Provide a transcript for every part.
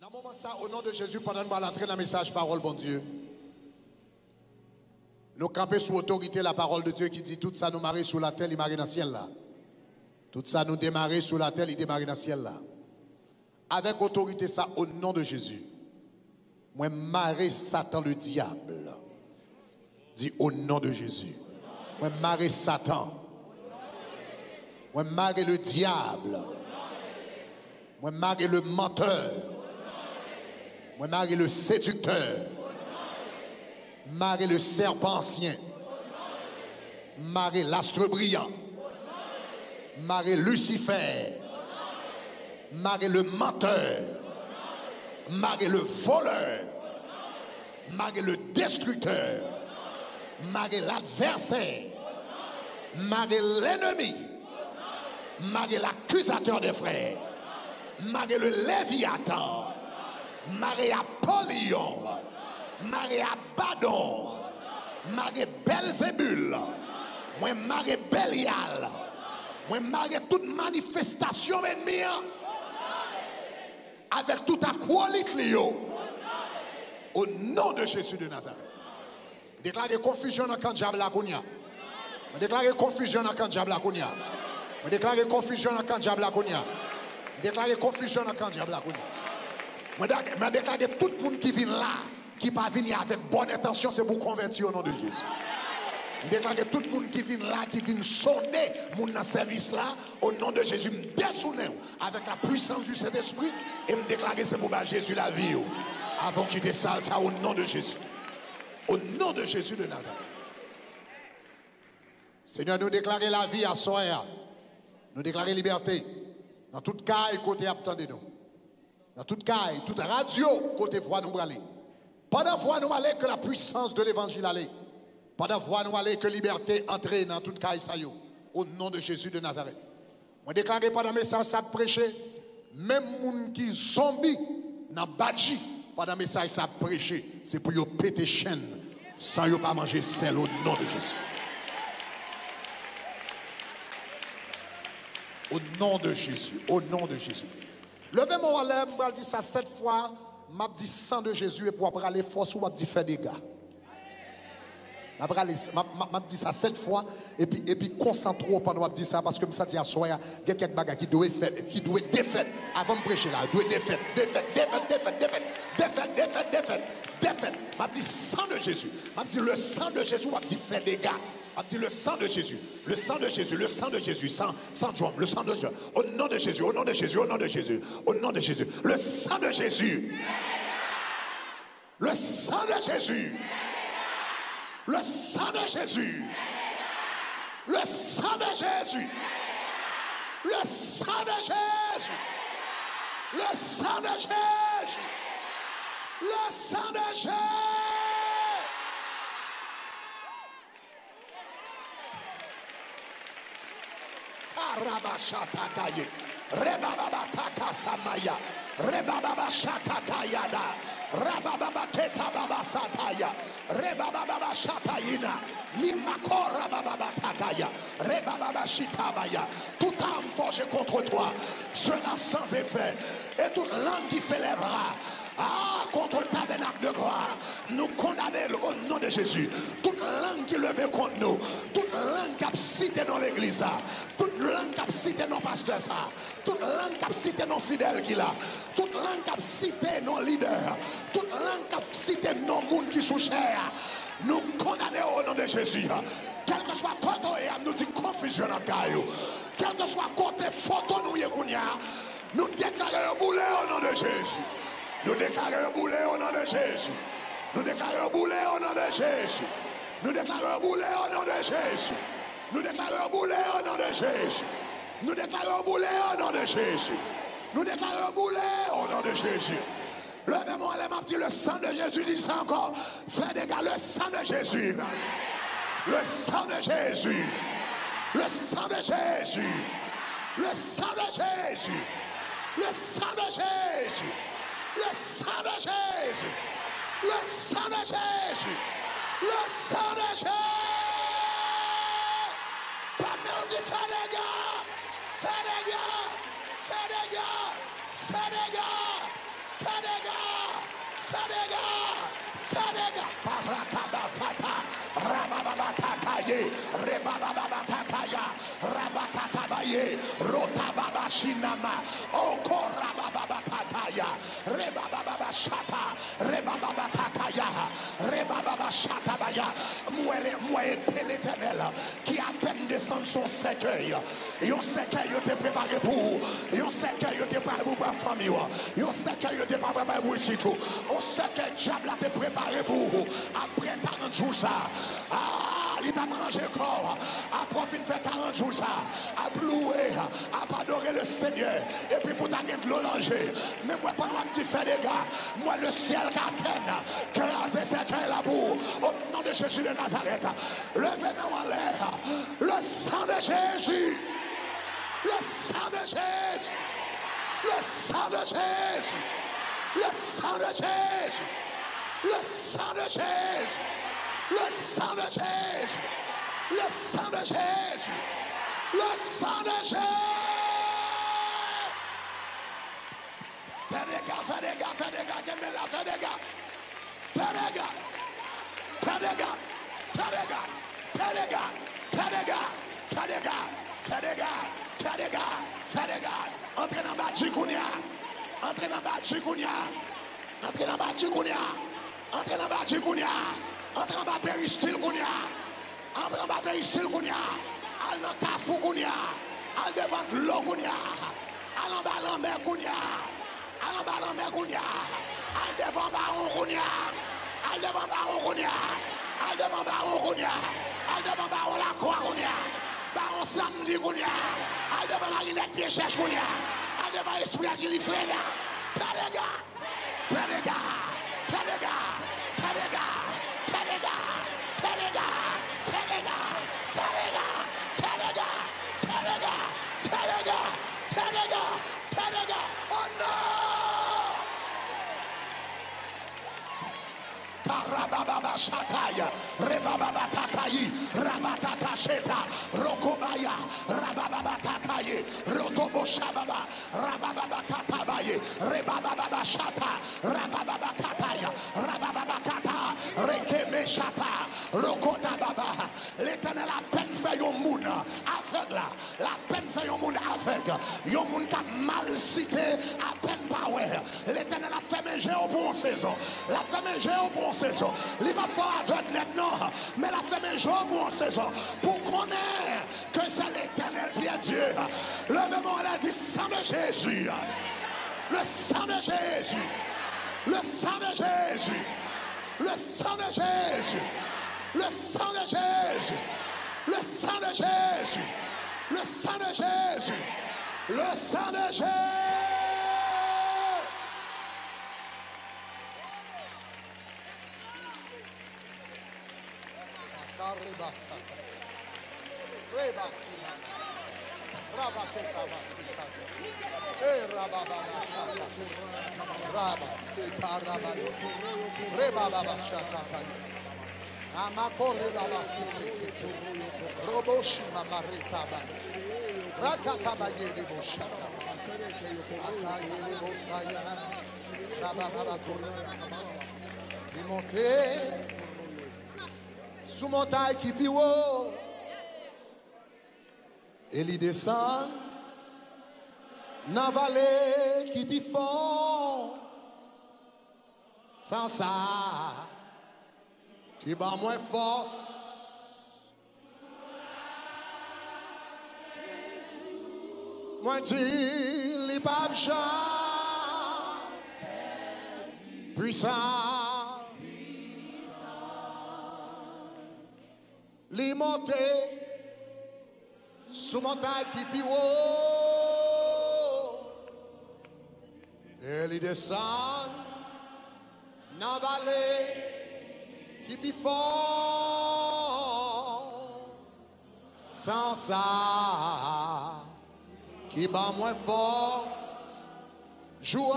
Dans le moment de ça, au nom de Jésus, pendant que nous allons entrer dans le message parole, bon Dieu, nous camper sous autorité la parole de Dieu qui dit tout ça nous marrer sous la terre, il marre dans le ciel là. Tout ça nous démarrer sous la terre, il démarre dans le ciel là. Avec autorité ça, au nom de Jésus. Moi, marrer Satan le diable. Dis au nom de Jésus. Moi, marrer Satan. Moi, marrer le diable. Moi, marrer le menteur. Moi, marrer le séducteur. Marrer le serpent ancien. Marrer l'astre brillant. Marrer Lucifer. Marrer le menteur. Marrer le voleur. Marrer le destructeur. Marrer l'adversaire. Marrer l'ennemi. Marrer l'accusateur des frères. Marrer le Léviathan. Marrer Apollyon. Marrer Abaddon. Marrer Belzébul. Moi marrer Bélial. Moi marrer toute manifestation ennemie avec tout aquolite au nom de Jésus de Nazareth. Déclarer confusion dans le camp de diable la Kounia. Déclarer confusion dans le camp de diable la Kounia. Déclarer confusion dans le camp de diable la Kounia. Déclarer confusion dans le camp de diable la Kounia. Je déclare tout le monde qui vient là, qui va venir avec bonne intention, c'est pour convertir au nom de Jésus. Je déclare tout le monde qui vient là, qui vient sonner mon service là, au nom de Jésus, me dessonner avec la puissance du Saint-Esprit et me déclarer c'est pour Jésus la vie. Avant qu'il te sale ça au nom de Jésus. Au nom de Jésus de Nazareth. Seigneur, nous déclarer la vie à soi. Nous déclarer liberté. Dans toute caille, côté attendez-nous. Dans toute caille, toute radio, côté voix nous aller. Pendant voix nous aller que la puissance de l'évangile allait. Pendant voix nous aller que liberté entre dans toute caille saillot. Au nom de Jésus de Nazareth. Moi déclarer pendant message ça prêcher. Même moun qui zombie dans badji pendant message ça prêcher. C'est pour yo péter chaîne sans yo pas manger sel au nom de Jésus. Au nom de Jésus, au nom de Jésus. Levez mon lèvre, je dis ça 7 fois, m'a dit sang de Jésus et pour aller force ou m'a dit faire des gars. M'a dit ça 7 fois et puis concentre-toi pendant m'a dit ça parce que me senti à soir, il y a quelques bagages qui doivent défaite avant de prêcher là, doit défaite. M'a dit sang de Jésus. M'a dit le sang de Jésus m'a dit faire des gars. A dit le sang de Jésus, le sang de Jésus, le sang de Jésus, sans drum, le sang de Jésus, au nom de Jésus, au nom de Jésus, au nom de Jésus, au nom de Jésus, le sang de Jésus, le sang de Jésus, le sang de Jésus, le sang de Jésus, le sang de Jésus, le sang de Jésus, le sang de Jésus. Rabashatakaye, Rebababaka Samaya, Rebababa Shatakayada, Rabababa Keta Baba Sataya, Rebababa Shatayina, Nimakora Bababa Takaya, Rebababa Shitabaya. Toute âme forgée contre toi sera sans effet, et toute langue qui s'élèvera contre le tabernacle de gloire, nous condamnons au nom de Jésus. Toute langue qui levait contre nous, toute langue qui a cité dans l'église, toute langue qui a cité nos pasteurs, toute langue qui a cité nos fidèles qui là, toute langue qui a cité nos leaders, toute langue qui a cité nos mondes qui sont chers, nous condamnons au nom de Jésus. Quel que soit côté, nous dit confusion dans le caillou. Quel que soit côté photo, nous déclarons le boulet au nom de Jésus. Nous déclarons boulet au nom de Jésus. Nous déclarons boulet au nom de Jésus. Nous déclarons boulet au nom de Jésus. Nous déclarons boulet au nom de Jésus. Nous déclarons boulet au nom de Jésus. Nous déclarons boulet au nom de Jésus. Levez-moi les mains, le sang de Jésus, dit ça encore. Fais des gars, le sang de Jésus. Le sang de Jésus. Le sang de Jésus. Le sang de Jésus. Le sang de Jésus. Le sang de Jésus, le sang de Jésus, le sang de Jésus. Pas de dire, fais des gars, fais des gars, fais des gars, fais des gars, fais des gars. Fais dégâts. Fais dégâts. Parakabasata. Rabababakataye. Rebabababakataya. Rabakatabaye. Rotababashinama. Okorabababakataya. Rebabababashata. Rebababakataya. Rebababashatabaya. Moi épée l'Éternel qui à peine descend son cercueil. Yon cercueil yo te préparé pour. Yon cercueil yo te préparé pour la famille. Yon cercueil yo te préparé pour ici tout. On cercueil diable a te préparé pour. Après 40 jours ça. Ah, il t'a mangé corps. Après fin fait 40 jours ça. À louer, à adorer le Seigneur. Et puis pour t'aller de l'eau langer. Mais moi pendant que tu fais des gars, moi le ciel qu'à peine. Crasé cercueil là pour. Au nom de Jésus de Nazareth. Levez-nous en l'air. Le sang de Jésus. Le sang de Jésus. Le sang de Jésus. Le sang de Jésus. Le sang de Jésus. Le sang de Jésus. Le sang de Jésus. Le sang de Jésus. Fais des gars, fais des gars, fais des gars, fais des gars. Fais des gars. Fais des gars. Fais des gars. Fais des gars. Fais des gars. Fais des gars. Fais des gars. Fais des gars. Fais des gars. Entrez dans bas Jikounia. Entrez dans bas Jikounia. Entrez dans bas Jikounia. Entrez dans bas Jikounia. Entrez dans bas Péristyle Kounia. Entrez dans bas Péristyle Kounia. Al dans Kafou Kounia. Al devant l'eau Kounia. Al en bas l'enmer Kounia. Al en bas l'enmer Kounia. Al devant Baron Kounia. Al devant Baron Kounia. Al devant Baron Kounia. Al devant Baron la Croix Kounia. Baron Samedi Kounia. Al devant la Linette Pièche Kounia. Al devant Esprit Agili Freda. Fais les gars. Fais les gars. Fais les gars. Fais les gars. Fais les gars. Fais les gars. Fais les gars. Fais les gars. Fais les gars. Fais les gars. Fais les gars. Fais les gars. Fais les gars. Oh non. Karababa Shataya, Rebaba Tatayi, Rabatata Sheta, Rokobaya, Rababa Tataye, Rotobo Shababa, Rababa Katabaye, Rebaba Shata, Rababa Kataya, Rababa Kata, Rekebe Shata, Rokota Baba. L'Éternel a peine fait yon moun aveugle, la peine fait yon moun aveugle, yon moun qui a mal cité à peine pas ouais. L'Éternel a fait manger au bon saison, la fait manger au bon saison. Il va faire aveugle maintenant, mais la fait manger au bon saison pour connaître que c'est l'Éternel qui est Dieu. Le moment elle a dit sang de Jésus, le sang de Jésus, le sang de Jésus, le sang de Jésus. Le sang de Jésus, le sang de Jésus, le sang de Jésus, le sang de Jésus. Amakore baba siteke roboshi mamarita ba rakata ba yele boshata aka yele bosaya baba baba kola il montait sous montagne qui piwo et il descend dans vallée qui bifond sans ça qui bat moins force. Moi dis, les papes puissant, les montées sous montagne qui pis haut, et les descendent dans la vallée qui pis fort, sans ça, qui bat moins force, jour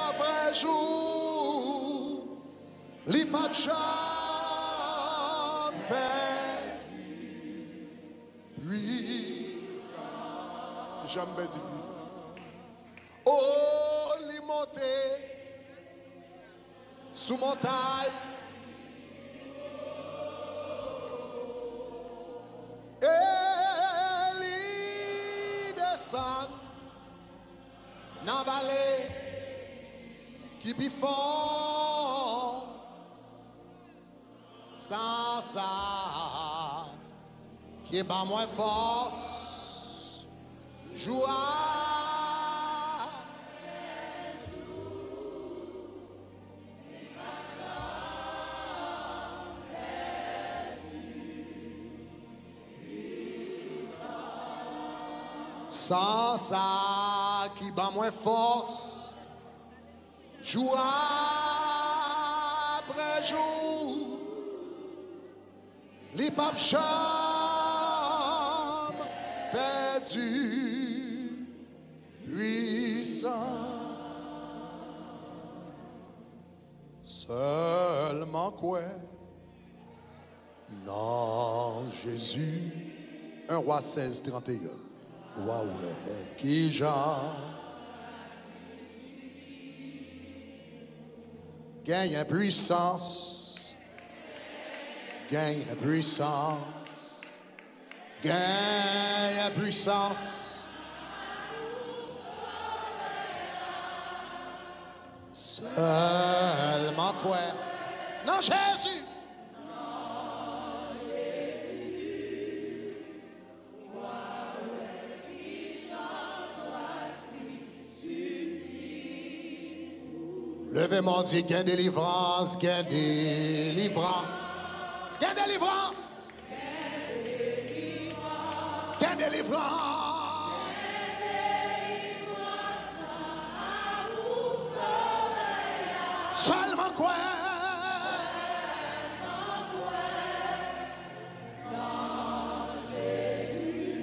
après jour, les pas de puissant, jamais dit puissant. Oh, les montées sous montagne. Et il descend dans la vallée qui est fort. Sans ça, qui est pas moins force, joie. Sans ça, qui bat moins force, jour après jour, les papes chambre perdu, puissant. Seulement quoi? Non, Jésus. 1 Roi 16, 31. Waouh, qui Jean gagne puissance, gagne puissance, gagne puissance. Seulement quoi? Non, Jésus. Levez mon Dieu, gain délivrance, gain délivrance, gain délivrance, gain délivrance, seulement quoi?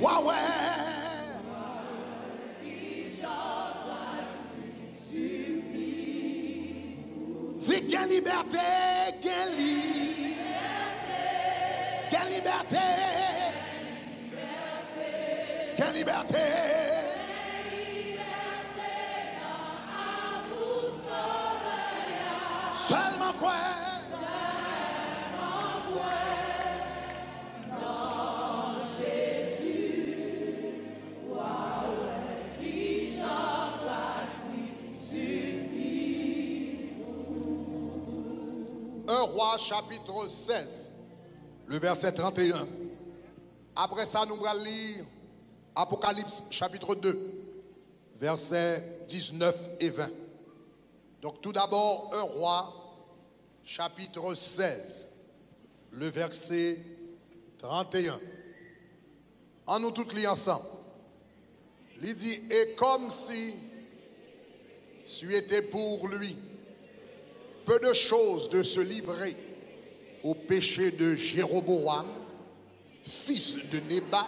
Ouais, ouais. C'est gain liberté, gain liberté, gain liberté, gain liberté, seulement quoi? Roi chapitre 16, le verset 31. Après ça, nous allons lire Apocalypse chapitre 2, versets 19 et 20. Donc tout d'abord, 1 Roi chapitre 16, le verset 31. En nous toutes lire ensemble. Il dit, et comme si c'eût été pour lui peu de choses de se livrer au péché de Jéroboam, fils de Nébat,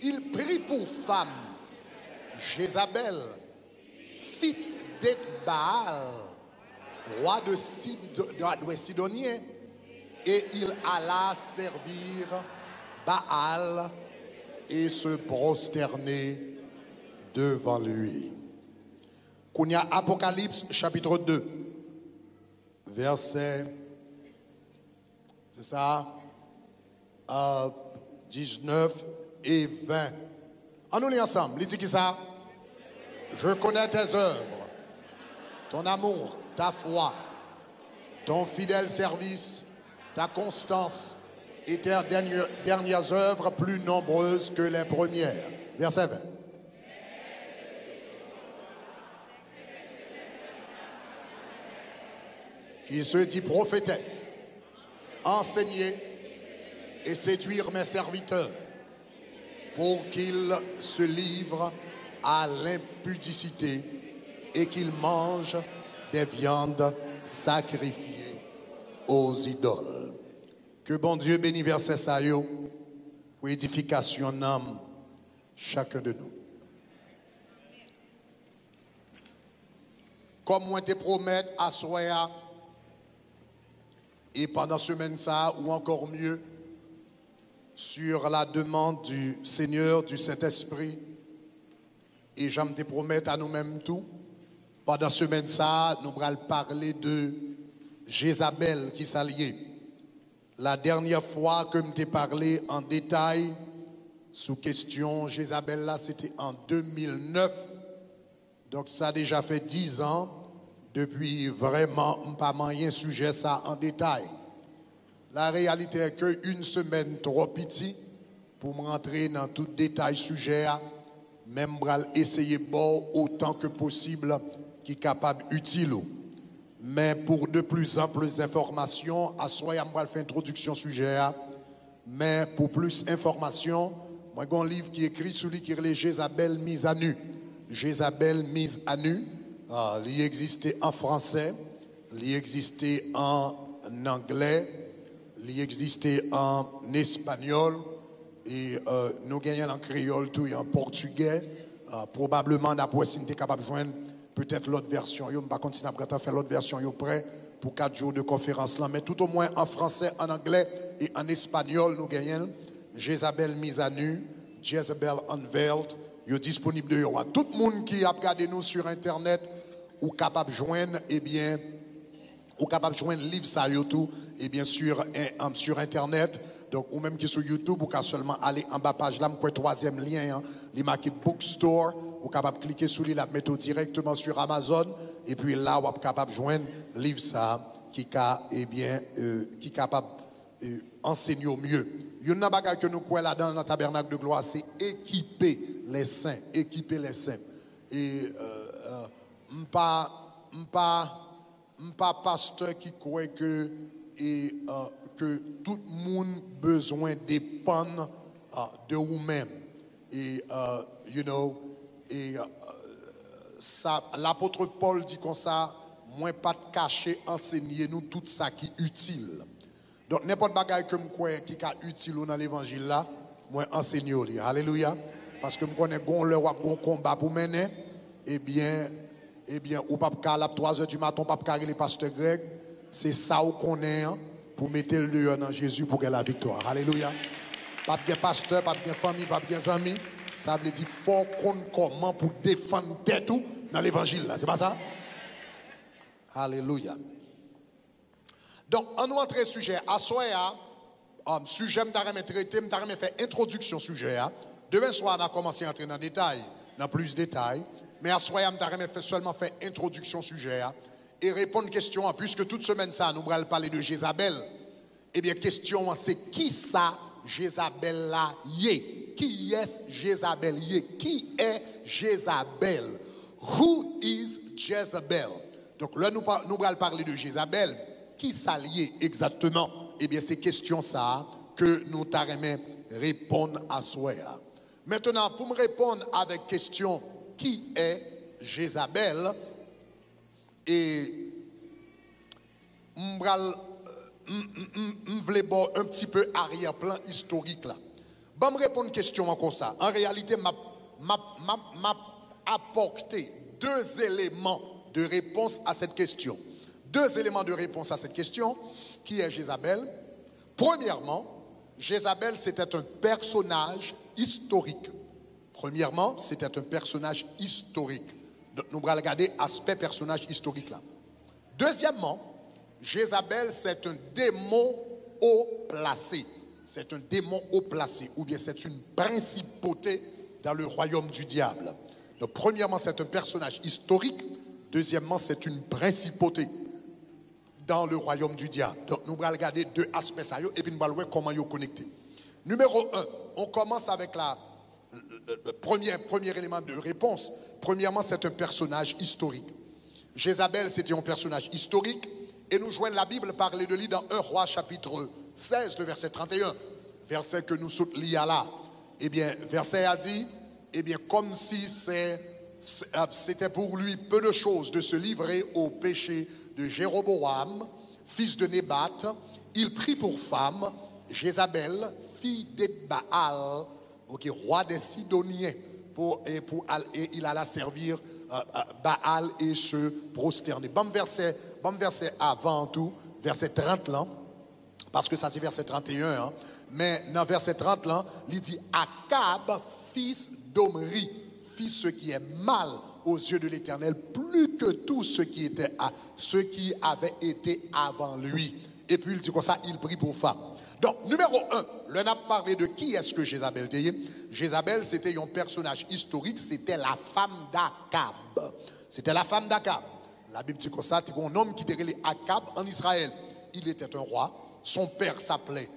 il prit pour femme Jézabel, fille d'Ekbaal, roi de Sidonien, et il alla servir Baal et se prosterner devant lui. Kounia Apocalypse chapitre 2. Verset, c'est ça, 19 et 20. On nous lit ensemble. Il dit qui ça? Je connais tes œuvres, ton amour, ta foi, ton fidèle service, ta constance et tes dernières œuvres plus nombreuses que les premières. Verset 20. Qui se dit prophétesse, enseigner et séduire mes serviteurs pour qu'ils se livrent à l'impudicité et qu'ils mangent des viandes sacrifiées aux idoles. Que bon Dieu bénisse verset ça yo pour édification d'âme chacun de nous. Comme on te promet à Soya, et pendant semaine ça, ou encore mieux, sur la demande du Seigneur, du Saint-Esprit, et j'aime te promettre à nous-mêmes tout, pendant semaine ça, nous allons parler de Jézabel qui s'alliait. La dernière fois que je t'ai parlé en détail sous question Jézabel là, c'était en 2009. Donc ça a déjà fait 10 ans depuis vraiment pas moyen sujet ça en détail. La réalité est qu'une semaine trop petit pour me rentrer dans tout détail sujet, même essayer bon autant que possible qui est capable utile. Mais pour de plus amples informations, à soi, je vais faire introduction sujet. Mais pour plus d'informations, moi j'ai un livre qui est écrit sur lui qui est Jézabel mise à nu. Jézabel mise à nu. Il existait en français, il existait en anglais, il existait en espagnol et nous gagnons en créole tout et en portugais. Probablement d'après si nous sommes capables de joindre peut-être l'autre version. Je ne vais pas continuer à faire l'autre version prêt pour 4 jours de conférence là, mais tout au moins en français, en anglais et en espagnol nous gagnons Jézabel mise à nu, Jezebel unveiled. Ils sont disponibles de yo. Tout le monde qui a regardé nous sur internet ou capable de joindre ou capable de joindre livre ça tout et bien sûr sur internet. Donc ou même qui sur YouTube ou qu'à seulement aller en bas page là, me troisième lien il marqué bookstore ou capable de cliquer sur lui la mettre directement sur Amazon et puis là vous êtes capable de joindre livre ça qui qui capable enseigner au mieux. Il y a une chose que nous croyons là-dedans dans le tabernacle de gloire, c'est équiper les saints. Équiper les saints. Et pas pasteur qui croit que tout le monde a besoin dépend de vous-même. Et, l'apôtre Paul dit comme ça, moins pas de cacher, enseigner nous tout ça qui est utile. Donc, n'importe bagaille que je crois qui est utile dans l'évangile là, moi enseigne-le. Alléluia. Parce que je connais un combat pour mener, eh bien, ou pas à 3 heures du matin, pas carrer les pasteurs grecs, c'est ça qu'on connaît pour mettre le dehors dans Jésus pour gagner la victoire. Alléluia. Pas bien pasteur, pas bien famille, pas bien amis. Ça veut dire qu'il faut qu'on comment pour défendre tête tout dans l'évangile là. C'est pas ça? Alléluia. Donc, on nous entre sujet à soir, sujet m'tarame traité, m'tarame fait introduction sujet. Demain soir, on a commencé à entrer dans détail, dans plus de détails. Mais à soir, m'tarame fait seulement fait introduction sujet et répondre question, puisque toute semaine ça, nous allons parler de Jézabel. Eh bien, question, c'est qui ça, Jézabel là yé? Qui est Jézabel yé? Qui est Jézabel? Who is Jezebel? Donc là, nous allons parler de Jézabel. Qui s'allie exactement? Eh bien, c'est question ça que nous t'arrêtons répondre à soi. Maintenant, pour me répondre avec question qui est Jézabel, et je voulais un petit peu arrière-plan historique là. Je vais me répondre question comme ça. En réalité, m'a apporté 2 éléments de réponse à cette question. 2 éléments de réponse à cette question. Qui est Jézabel? Premièrement, Jézabel, c'était un personnage historique. Premièrement, c'était un personnage historique. Donc, nous allons regarder l'aspect personnage historique là. Deuxièmement, Jézabel, c'est un démon haut placé. C'est un démon haut placé, ou bien c'est une principauté dans le royaume du diable. Donc, premièrement, c'est un personnage historique. Deuxièmement, c'est une principauté dans le royaume du diable. Donc, nous allons regarder 2 aspects ça et puis nous allons voir comment ils sont connectés. Numéro 1, on commence avec le premier élément de réponse. Premièrement, c'est un personnage historique. Jézabel, c'était un personnage historique et nous joignons la Bible parler de lui dans 1 Roi chapitre 16, le verset 31. Verset que nous lisons là. Eh bien, verset a dit, eh bien, comme si c'était pour lui peu de choses de se livrer au péché de Jéroboam, fils de Nébat, il prit pour femme Jézabel, fille de Baal, roi des Sidoniens, et il alla servir Baal et se prosterner. Bon verset avant tout, verset 30 là, parce que ça c'est verset 31, mais dans verset 30 là, il dit Akab, fils d'Omri, fit ce qui est mal aux yeux de l'Éternel plus que tous ceux ceux qui avaient été avant lui. Et puis il dit comme ça, il prit pour femme. Donc, numéro 1, l'on a parlé de qui est-ce que Jézabel était. Jézabel, c'était un personnage historique, c'était la femme d'Akab. C'était la femme d'Akab. La Bible dit comme ça, c'était un homme qui était appelé Akab en Israël. Il était un roi, son père s'appelait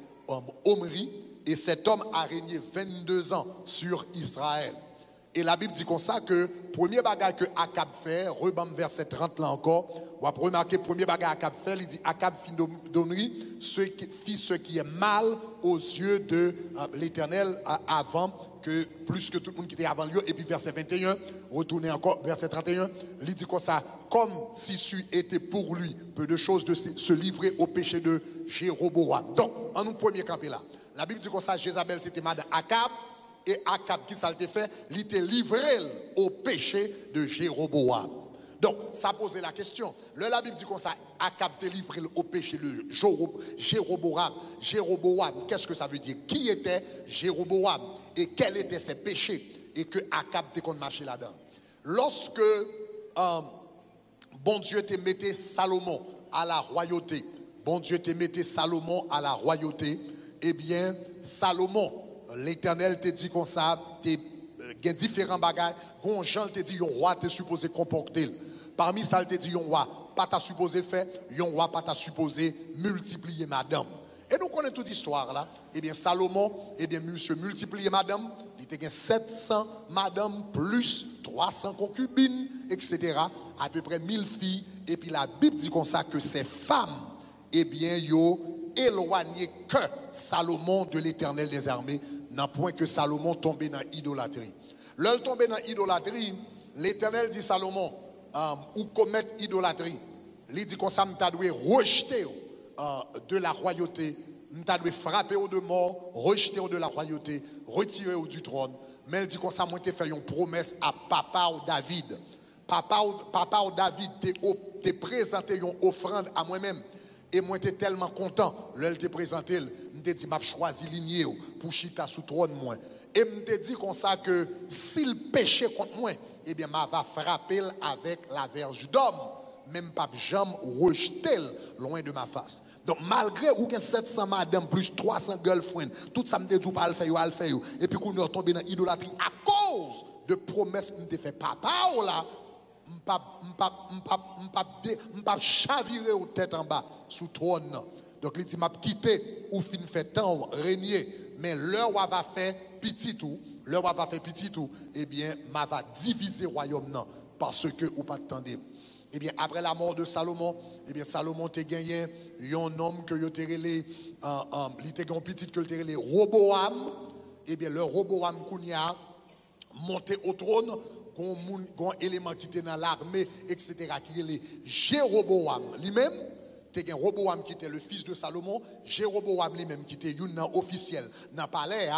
Omri, et cet homme a régné 22 ans sur Israël. Et la Bible dit comme ça que premier bagage que Akab fait, rebam verset 30 là encore, on va remarquer premier bagage Akab fait, il dit Akab fit d'Omri, fit ce qui est mal aux yeux de l'Éternel avant que plus que tout le monde qui était avant lui. Et puis verset 21, retournez encore, verset 31, il dit comme ça, comme si c'eût été pour lui peu de choses de se livrer au péché de Jéroboam. Donc, en nous premier campé là, la Bible dit comme ça, Jézabel c'était madame Akab, et Akab qui ça l'a fait, il était livré au péché de Jéroboam. Donc, ça posait la question. La Bible dit comme ça, Akab était livré au péché de Jéroboam. Jéroboam, qu'est-ce que ça veut dire? Qui était Jéroboam? Et quels étaient ses péchés? Et que Akab était qu'on marchait là-dedans. Lorsque bon Dieu te mettait Salomon à la royauté, bon Dieu te mettait Salomon à la royauté, eh bien, Salomon, l'Éternel te dit comme ça, il y a différents bagages. Quand Jean te dit, un roi te supposé comporter. Parmi ça, il te dit, un roi pas t'a supposé faire, un roi pas t'a supposé multiplier madame. Et nous connaissons toute l'histoire là. Eh bien, Salomon, eh bien, monsieur multiplier madame, il était 700 madame plus 300 concubines, etc. À peu près 1000 filles. Et puis la Bible dit comme ça que ces femmes, eh bien, yo éloigné que Salomon de l'Éternel des armées, n'a point que Salomon tombé dans l'idolâtrie. L'heure tombé dans l'idolâtrie, l'Éternel dit Salomon, ou commettre idolâtrie, il dit comme ça, tu dois rejeter de la royauté, tu dois frapper au de mort, rejeter de la royauté, retirer du trône. Mais il dit comme ça, moi tu fait une promesse à papa ou David. Papa ou David t'es présenté une offrande à moi-même. Et moi, j'étais tellement content. Là, il t'a présenté, il m'a dit, m'a choisi lignée pour chita sous trône moi. Et il m'a dit comme ça que s'il péchait contre moi, eh bien, m'a va frapper avec la verge d'homme. Même pas jamais rejeter loin de ma face. Donc, malgré ou que 700 madame plus 300 girlfriends, tout ça me dit, pas le faire, et puis qu'on est tombé dans l'idolâtrie à cause de promesses que me fait papa ou là. M'pas chavirer aux têtes en bas sous trône. Donc il dit m'a quitté ou fin fait temps régner, mais l'heure où va faire petit tout, eh bien m'a va diviser royaume non parce que ou pas attendez. Eh bien après la mort de Salomon, eh bien Salomon t'a gagné un homme que yo t'a relé il t'a gagné petit que t'a relé Roboam. Eh bien le Roboam kounya monté au trône. Gon élément qui était dans l'armée, etc., qui est les Jéroboam lui-même, c'était un Roboam qui était le fils de Salomon, Jéroboam lui-même qui était un officiel dans le palais,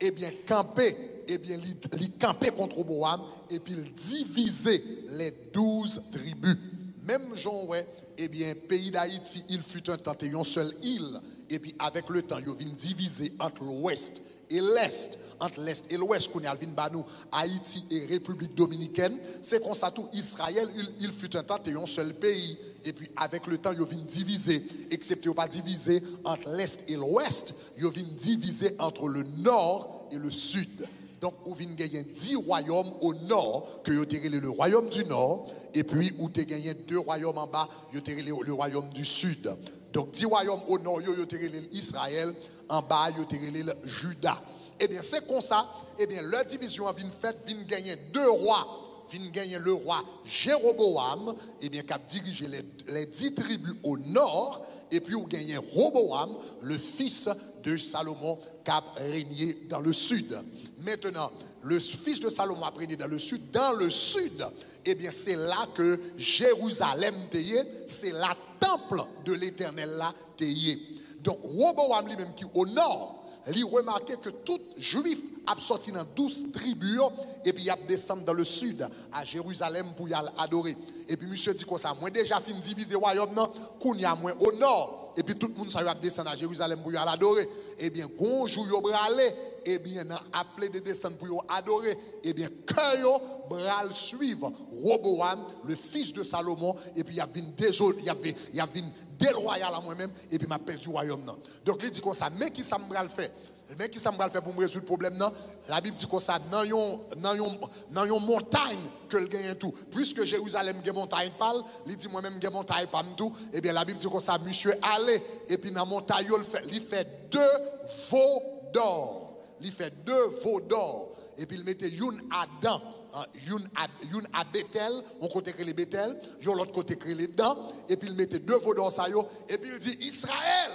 eh bien, campé, eh bien, il campait contre Roboam, et puis il divisait les 12 tribus. Même Jean, ouais, eh bien, pays d'Haïti, il fut un temps, une seule île, et puis avec le temps, il vient diviser entre l'ouest et l'est. Entre l'Est et l'Ouest, qu'on a Banou, Haïti et République Dominicaine, c'est comme ça tout Israël, il fut un temps un seul pays. Et puis avec le temps, il vient diviser, excepté pas diviser entre l'Est et l'Ouest, il vient diviser entre le Nord et le Sud. Donc, il vient gagner 10 royaumes au Nord, que vous avez le royaume du Nord, et puis vous avez gagné 2 royaumes en bas, vous avez le royaume du Sud. Donc, 10 royaumes au Nord, vous avez Israël, en bas, vous avez Juda. Eh bien, c'est comme ça, eh bien, leur division a vient gagner 2 rois, vient gagner le roi Jéroboam, eh bien, qui a dirigé les 10 tribus au nord, et puis vous gagnez Roboam, le fils de Salomon, qui a régné dans le sud. Maintenant, le fils de Salomon a régné dans le sud. Dans le sud, eh bien, c'est là que Jérusalem est, c'est la temple de l'Éternel là est. Donc, Roboam lui-même qui est au nord, il remarquait que tout juif a sorti dans 12 tribus et puis il a descendu dans le sud à Jérusalem pour y adorer. Et puis monsieur dit comme ça, moi déjà fin diviser royaume non, qu'on y a moins au nord et puis tout le monde ça va descendre à Jérusalem pour y adorer. Et bien gonjou yo bralé eh bien, appelé de descendre pour adorer, eh bien, cœur bral suivre Roboam, le fils de Salomon, et puis il y avait une déloyale à moi-même, et puis m'a perdu le royaume. Donc, il dit comme ça, mais qui ça me fait? Mais qui ça me fait pour me résoudre le problème? Non? La Bible dit comme ça, dans une montagne que le gagne tout. Puisque Jérusalem a montagne parle, il dit moi-même j'ai montagne pas tout. Et bien la Bible dit comme ça, monsieur allez, et puis dans la montagne, il fait 2 veaux d'or. Il fait 2 veaux d'or. Et puis il mettait une à Adam, une à Bethel, on côté que les Bethel, l'autre côté que les dents, et puis il mettait 2 veaux d'or ça yo, et puis il dit Israël,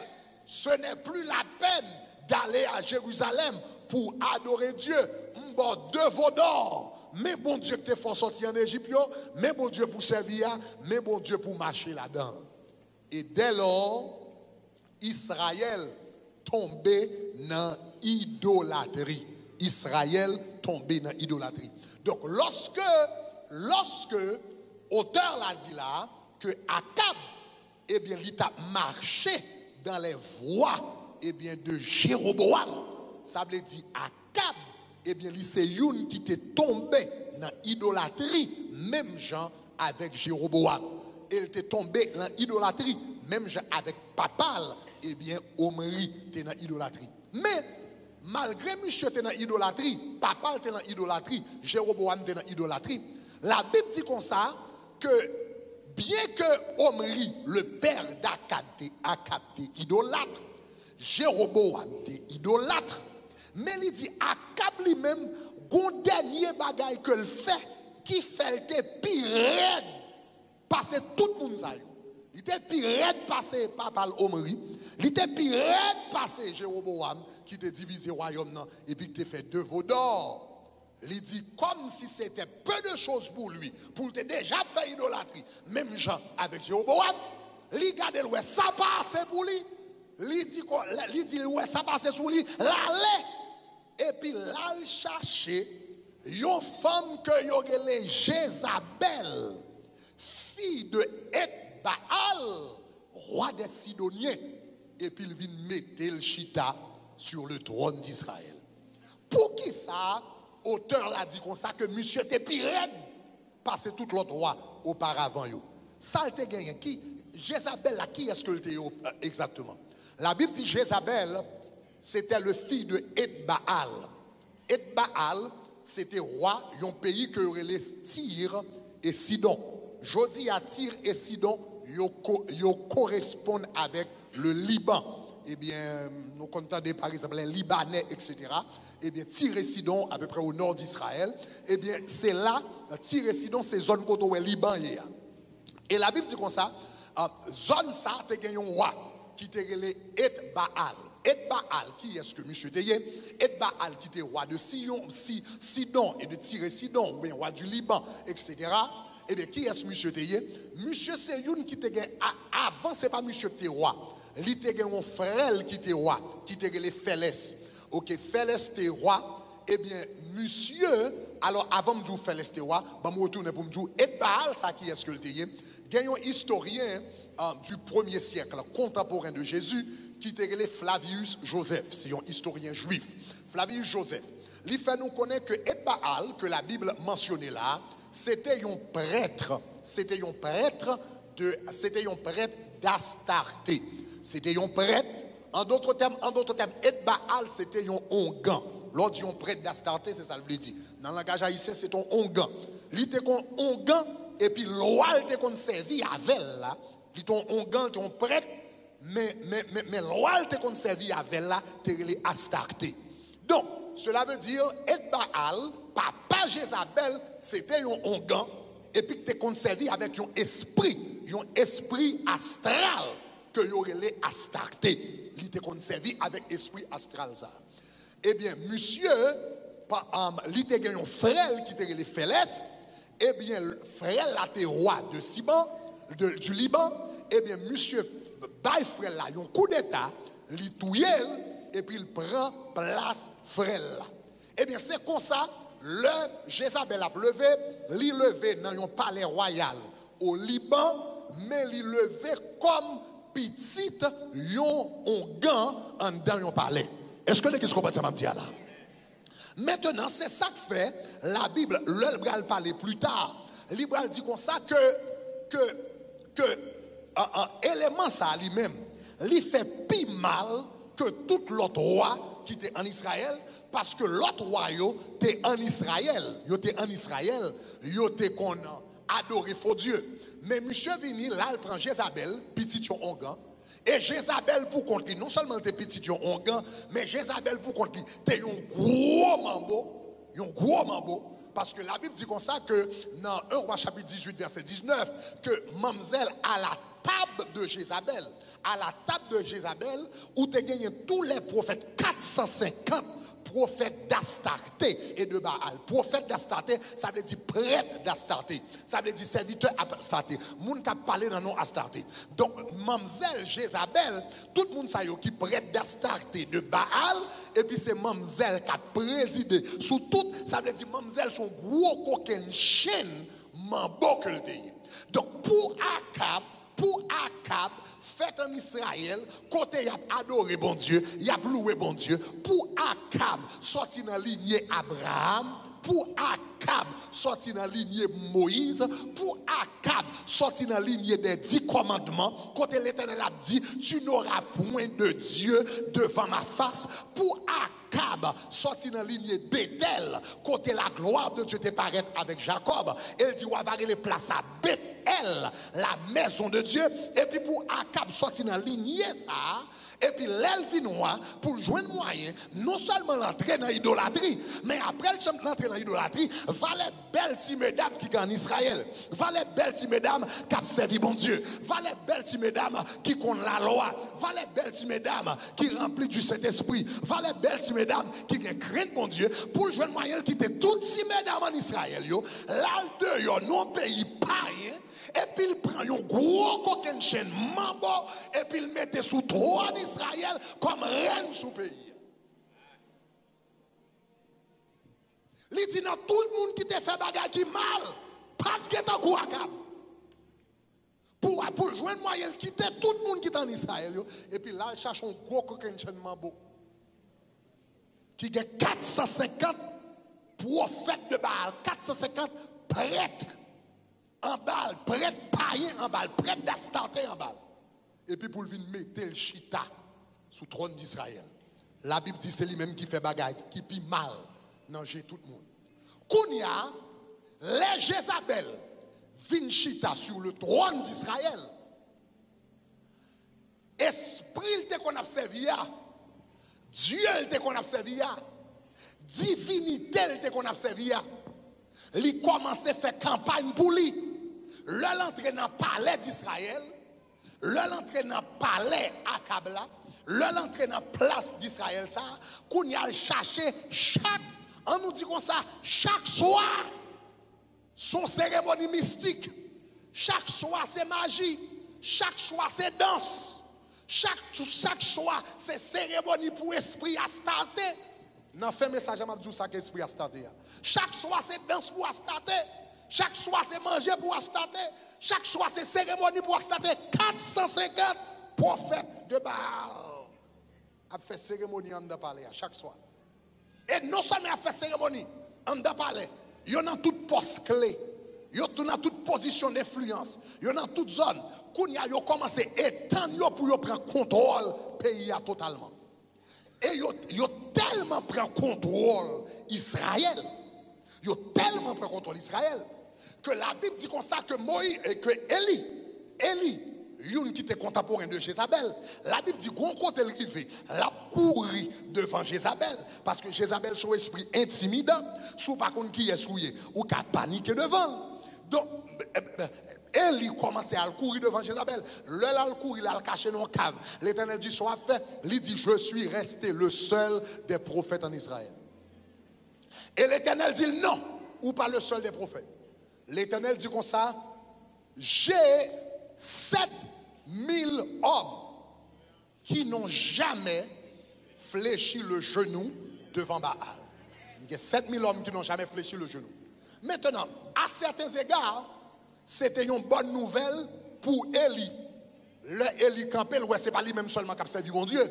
ce n'est plus la peine d'aller à Jérusalem pour adorer Dieu. Bon, 2 veaux d'or. Mais bon Dieu que t'es fort sorti en Égypte, mais bon Dieu pour servir, mais bon Dieu pour marcher là-dedans. Et dès lors, Israël tombé dans idolâtrie. Israël tombé dans idolâtrie. Donc lorsque auteur l'a dit là, que Akab, eh bien, il a marché dans les voies eh bien, de Jéroboam, ça veut dire Akab, eh bien, c'est une qui était tombé dans l'idolâtrie, même gens avec Jéroboam. Il était tombé dans l'idolâtrie, même gens avec Papal, eh bien, Omri était dans l'idolâtrie. Mais, malgré monsieur était dans l'idolâtrie, Papal était dans l'idolâtrie, Jéroboam était dans l'idolâtrie, la Bible dit comme ça, que bien que Omri, le père d'Akab, était idolâtre, Jéroboam était idolâtre, mais il dit Akab lui-même, un dernier bagaille que le fait, qui fait le pire raide, parce que tout le monde ça. Il était pire raide passé par Omri, il était pire raide passé Jéroboam, qui était divisé royaume, et puis qui fait 2 veaux d'or. Il dit comme si c'était peu de choses pour lui, pour te déjà faire idolâtrie, même Jean avec Jéroboam, il garde le ça passe pour lui. Il dit ouais ça passe sur lui, l'aller et puis là chercher une femme que y a Jézabel, fille de Eth-Baal, roi des Sidoniens, et puis il vient mettre le chita sur le trône d'Israël. Pour qui ça, auteur l'a dit comme ça que monsieur était pire parce que tout l'autre roi auparavant. Ça a été gagné. Qui Jézabel là, qui est-ce que était exactement? La Bible dit Jézabel, c'était le fils de Eth-Baal. Eth-Baal, c'était roi d'un pays que relais Tyr et Sidon. Je dis à Tyr et Sidon, ils correspondent avec le Liban. Eh bien, nous comptons par exemple les Libanais, etc. Eh bien, Tyr et Sidon, à peu près au nord d'Israël, eh bien, c'est là, Tyr et Sidon, c'est zone côté où le Liban est. Et la Bible dit comme ça, zone ça, tu as un roi qui était relé Eth-Baal. Eth-Baal, qui est-ce que monsieur était? Eth-Baal qui était roi de Sidon et de Tyr et Sidon, ou bien roi du Liban, etc. Eh bien, qui est-ce que monsieur était? Monsieur, c'est une qui était avant, ce n'est pas monsieur qui était roi. Il était un frère qui était roi, qui était relé Phélès. Ok, Phélès était roi. Eh bien, monsieur, alors avant de dire Phélès était roi, je me retourne pour me dire Eth-Baal, ça qui est-ce que était? Il y a un historien du 1er siècle, contemporain de Jésus, qui était Flavius Joseph, c'est un historien juif. Flavius Joseph. Il fait nous connaître que Eth-Baal, que la Bible mentionnait là, c'était un prêtre. C'était un prêtre d'Astarté. C'était un prêtre. En d'autres termes, Eth-Baal, c'était un ongan. L'on dit un prêtre d'Astarté, c'est ça le veut dire. Dans le langage haïtien, c'est un ongan. Il était un ongan, et puis l'oie était qu'on servi avec là. Il était un ongan, un prêtre, mais l'oie était qu'on servi avec là, c'était Astarté. Donc, cela veut dire, Eth-Baal, papa Jézabel, c'était un ongan, et puis tu es conservé avec un esprit astral que y aurait les Astarté. Il était conservé avec esprit astral ça. Eh bien, monsieur, il était un frère qui était les Phélès. Eh bien, le frère là était roi de du Liban. Eh bien, monsieur, bail frère là, un coup d'état, il touille et puis il prend place frère là. Eh bien, c'est comme ça, le Jézabel a levé, il levé dans un palais royal au Liban, mais il levé comme petite yon ongan en dans un palais. Est-ce que les gens comprennent ça, là? Maintenant, c'est ça que fait la Bible. Le va parler plus tard. Le Bible dit comme ça que un élément ça lui-même, lui fait plus mal que tout l'autre roi qui était en Israël, parce que l'autre roi était en Israël. Il était en Israël, il était qu'on adoré faux Dieu. Mais monsieur vini là, il prend Jézabel, petit ongan. Et Jézabel pour contre lui, non seulement t'es petit ongan, mais Jézabel pour contre lui, t'es un gros mambo. Parce que la Bible dit comme ça que dans 1 Roi chapitre 18 verset 19, que Mamzel à la table de Jézabel, où tu gagné tous les prophètes, 450 prophètes d'Astarté et de Baal. Prophète d'Astarté, ça veut dire prêtre d'Astarté. Ça veut dire serviteur d'Astarté. Moun qui a parlé dans le nom Astarté. Donc, Mamzel, Jézabel, tout le monde sait qui prêtre d'Astarté, de Baal, et puis c'est Mamzel qui a présidé sous tout. Ça veut dire Mamzel, son gros coquin chaîne, mambo que le dit. Donc, pour Akab, fait en Israël, côté y a adoré bon Dieu, y a loué bon Dieu, pour Akab, sorti dans la lignée Abraham, pour Akab, sorti dans la lignée Moïse, pour Akab, sorti dans la lignée des 10 commandements, côté l'Éternel a dit, tu n'auras point de Dieu devant ma face, pour Akab, sorti dans la lignée Bethel, côté la gloire de Dieu te paraît avec Jacob, elle dit, on va les places à Bethel, la maison de Dieu, et puis pour Akab, sorti dans la lignée ça, et puis l'elvinois, pour joindre moyen, non seulement l'entrer dans l'idolâtrie, mais après l'entrer dans l'idolâtrie, va les belles petits mesdames qui sont en Israël, va les belles petits mesdames qui ont servi bon Dieu, va les belles petits mesdames qui connaissent la loi, va les belles petits mesdames qui remplissent du Saint-Esprit, va les belles petits mesdames qui craignent bon Dieu, pour joindre moyen qui étaient toutes ces mesdames en Israël, là de yo, non pays païen, et puis il prend un gros coquin chaîne mambo, et puis il mettait sous trône d'Israël comme reine sous pays. Il dit non, tout le monde qui te fait bagarre qui mal, pas de guet en coup à cap. Pour joindre moyen, quitter tout le monde qui est en Israël, et puis là, il cherche un gros coquin chaîne mambo qui a 450 prophètes de Baal, 450 prêtres en Baal, prêtre païen en Baal, prêtre d'Astarté en Baal. Et puis pour venir mettre le chita sous le trône d'Israël. La Bible dit c'est lui-même qui fait bagaille, qui pille mal, nanger tout le monde. Kounia, les Jézabel viennent chita sur le trône d'Israël. Esprit qu'on a servi, Dieu qu'on a servi, divinité qu'on a servi. Il commence à faire campagne pour lui. L'entrée dans le palais d'Israël, l'entrée dans le palais Akabla, l'entrée dans la place d'Israël, ça, qu'on y a cherché on nous dit comme ça, chaque soir, son cérémonie mystique, chaque soir c'est magie, chaque soir c'est danse, chaque soir c'est cérémonie pour esprit Astarté. Dans fait message à Mabdou ça qu'esprit Astarté. Chaque soir c'est danse pour Astarté. Chaque soir c'est manger pour Astarté. Chaque soir c'est cérémonie pour Astarté. 450 prophètes de Baal a fait cérémonie en palais chaque soir. Et non seulement a fait cérémonie en palais, il y en a toute poste clé, il y en a toute position d'influence, il y en a toute zone. Quand il a commencé à étendre pour prendre contrôle pays totalement. Et ils ont tellement pris contrôle Israël. Ils ont tellement pris contrôle Israël que la Bible dit comme ça que Moïse et que Élie, une qui était contemporain de Jézabel, la Bible dit qu'on côté le rivé, la courir devant Jézabel parce que Jézabel son esprit intimidant, sous par contre qui est souillé ou qui a paniqué devant. Donc Élie commençait à courir devant Jézabel. Le courir, il a caché dans la cave. L'Éternel dit soit fait. Il dit je suis resté le seul des prophètes en Israël. Et l'Éternel dit non, ou pas le seul des prophètes. L'Éternel dit comme ça, j'ai 7000 hommes qui n'ont jamais fléchi le genou devant Baal. Il y a 7000 hommes qui n'ont jamais fléchi le genou. Maintenant, à certains égards, c'était une bonne nouvelle pour Élie. Le Élie campé, ce n'est pas lui-même seulement qui a servi mon Dieu.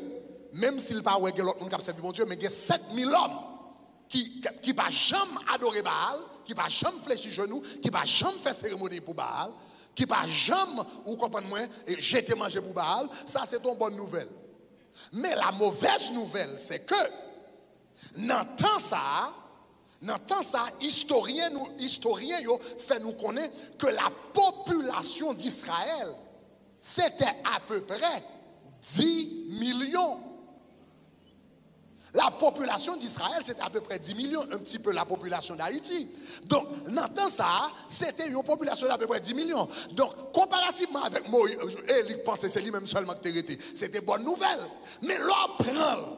Même s'il n'a pas l'autre monde qui a servi mon Dieu, mais il y a 7000 hommes qui va jamais adorer Baal, qui va jamais fléchir genoux, qui va jamais faire cérémonie pour Baal, qui va jamais, ou comprenez-moi, et jeter manger pour Baal, ça c'est une bonne nouvelle. Mais la mauvaise nouvelle, c'est que, dans le temps ça, historien yo fait nous connaître que la population d'Israël, c'était à peu près 10 millions. La population d'Israël, c'était à peu près 10 millions, un petit peu la population d'Haïti. Donc, dans le temps ça, c'était une population d'à peu près 10 millions. Donc, comparativement avec Moïse, il pensait que c'est lui-même seulement qui était arrêté. C'était bonne nouvelle. Mais l'on prend,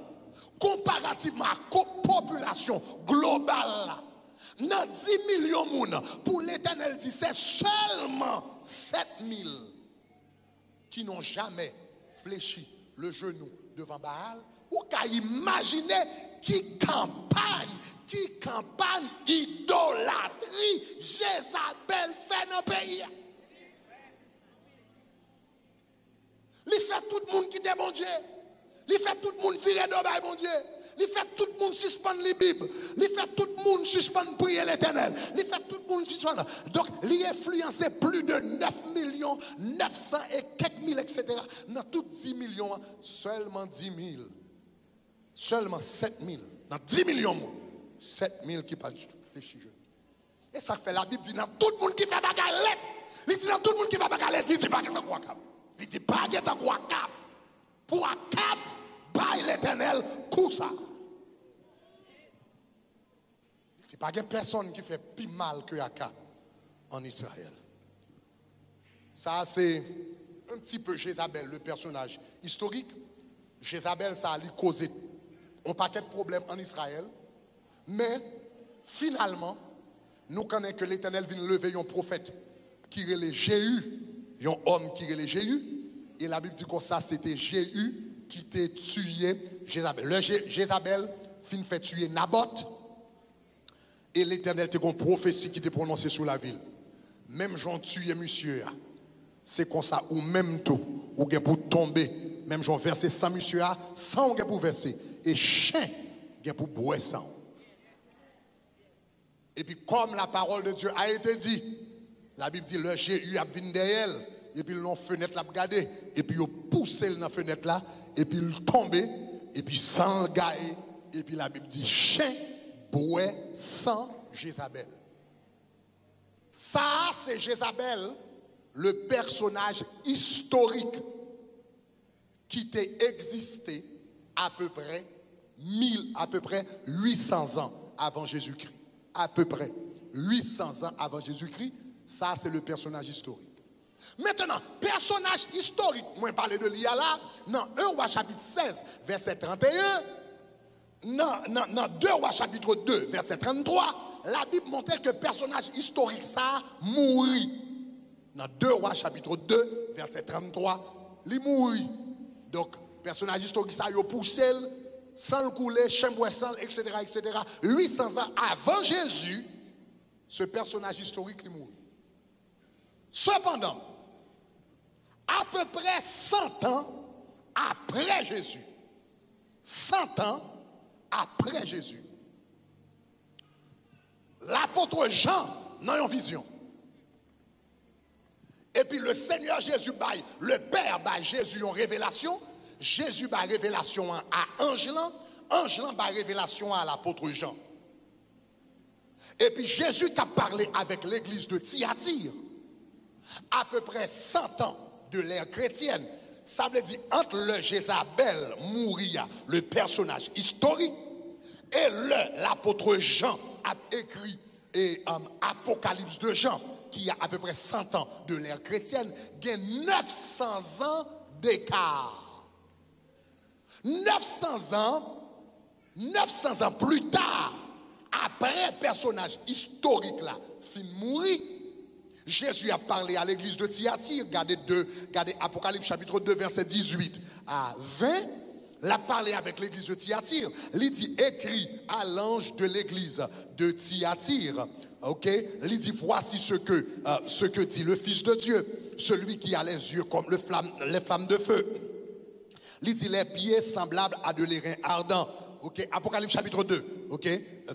comparativement à la population globale, dans 10 millions de monde, pour l'Éternel dit, c'est seulement 7000 qui n'ont jamais fléchi le genou devant Baal. Ou qu'à imaginer qui campagne idolâtrie Jézabel fait dans le pays. Il fait tout le monde quitter bon Dieu. Il fait tout le monde virer de bon Dieu. Il fait tout le monde suspendre les Bibles. Il fait tout le monde suspendre prier l'Éternel. Il fait tout le monde suspendre. Donc, il influence plus de 9 millions, 900 et quelques mille, etc. Dans tous 10 millions, seulement 10 000. Seulement 7 000. Dans 10 millions, 7 000 qui parlent fléchir. Et ça fait la Bible dit dans tout le monde qui fait bagalette. Il dit dans tout le monde qui fait bagalette. Il dit pas qu'il y a quoi cap. Il dit pas qu'il y a quoi cap. Pour un cap, bail l'Éternel, coup ça. Il dit pas qu'il y a personne qui fait plus mal que Akab en Israël. Ça, c'est un petit peu Jézabel, le personnage historique. Jézabel, ça a lui causé un paquet de problèmes en Israël. Mais, finalement, nous connaissons que l'Éternel vient lever un prophète qui relève Jéhu, un homme qui relève Jéhu. Et la Bible dit que ça, c'était Jéhu qui t'a tué Jézabel. Le Jézabel fin fait tuer Naboth. Et l'Éternel t'a une prophétie qui t'a prononcée sur la ville. Même j'en tué monsieur. C'est comme ça, ou même tout, ou bien pour tomber. Même j'en versé sans monsieur, sans ou pour verser. Et chien, pour boire sang. Et puis, comme la parole de Dieu a été dit, la Bible dit le Jéhu a venu derrière, et puis l'on fenêtre l'a regardé, et puis il a poussé dans la fenêtre là, et puis il tombé, et puis sans le gaé, et puis la Bible dit chien, boire sans Jézabel. Ça, c'est Jézabel, le personnage historique qui t'a existé à peu près 800 ans avant Jésus-Christ. À peu près 800 ans avant Jésus-Christ, ça c'est le personnage historique. Maintenant, personnage historique, moi je parle de l'IA là, dans 1 Roi chapitre 16, verset 31, dans 2 Rois chapitre 2, verset 33, la Bible montre que le personnage historique ça mourit. Dans 2 Rois chapitre 2, verset 33, il mourit. Donc, personnage historique ça, il a poussé, sans le couler, chamboissant, etc., etc. 800 ans avant Jésus, ce personnage historique il mourit. Cependant, à peu près 100 ans après Jésus, 100 ans après Jésus, l'apôtre Jean n'a une vision. Et puis le Seigneur Jésus baille, le Père baille Jésus en révélation. Jésus baille révélation à Angelan. Angelan baille révélation à l'apôtre Jean. Et puis Jésus a parlé avec l'église de Thyatire. À peu près 100 ans de l'ère chrétienne. Ça veut dire entre le Jézabel mouria, le personnage historique, et l'apôtre Jean a écrit Apocalypse de Jean, qui a à peu près 100 ans de l'ère chrétienne, il y a 900 ans d'écart. 900 ans plus tard, après le personnage historique là, fin mourir, Jésus a parlé à l'église de Thyatire, regardez Apocalypse chapitre 2, verset 18 à 20, il a parlé avec l'église de Thyatire, il dit écrit à l'ange de l'église de Thyatire, ok, il dit voici ce que dit le Fils de Dieu, celui qui a les yeux comme les flammes de feu. Il dit les pieds semblables à de l'airain ardent. Ok, Apocalypse chapitre 2, ok,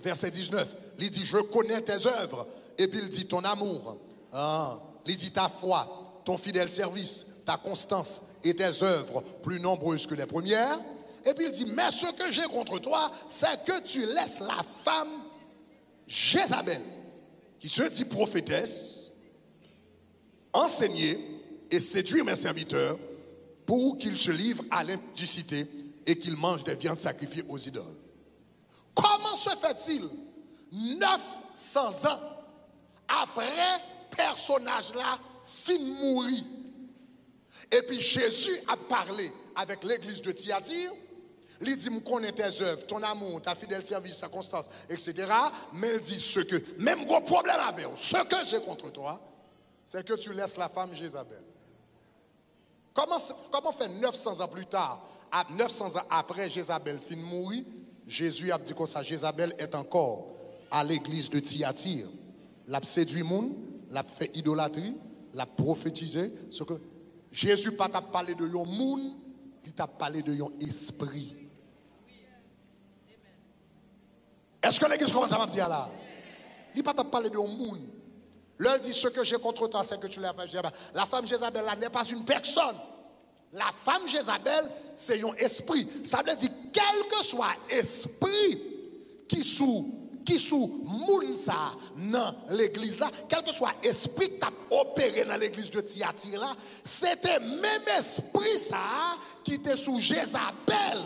verset 19. Il dit, je connais tes œuvres. Et puis il dit, ton amour. Il dit, ta foi, ton fidèle service, ta constance et tes œuvres plus nombreuses que les premières. Et puis il dit, mais ce que j'ai contre toi, c'est que tu laisses la femme Jézabel, qui se dit prophétesse, enseigner et séduire mes serviteurs pour qu'ils se livrent à l'impudicité et qu'ils mangent des viandes sacrifiées aux idoles. Comment se fait-il 900 ans après personnage-là fin mourir? Et puis Jésus a parlé avec l'église de Thyatire. Il dit, je connais tes œuvres, ton amour, ta fidèle service, ta constance, etc. Mais il dit ce que, même gros problème avec eux, ce que j'ai contre toi, c'est que tu laisses la femme Jézabel. Comment fait 900 ans plus tard, 900 ans après Jézabel fin mourir, Jésus a dit que ça, Jézabel est encore à l'église de Thyatire. L'a séduit le monde, l'a fait idolâtrie, l'a prophétisé. Ce que Jésus pas t'a parlé de yon monde, il t'a parlé de yon esprit. Est-ce que l'église commence à me dire là? Il pas t'a parlé de yon monde. L'un dit ce que j'ai contre toi, c'est que tu l'as fait Jézabel. La femme Jézabel là n'est pas une personne. La femme Jézabel, c'est un esprit. Ça veut dire, quel que soit esprit qui sous Mounsa dans l'église là, quel que soit esprit qui a opéré dans l'église de Thyatire là, c'était même esprit ça qui était sous Jézabel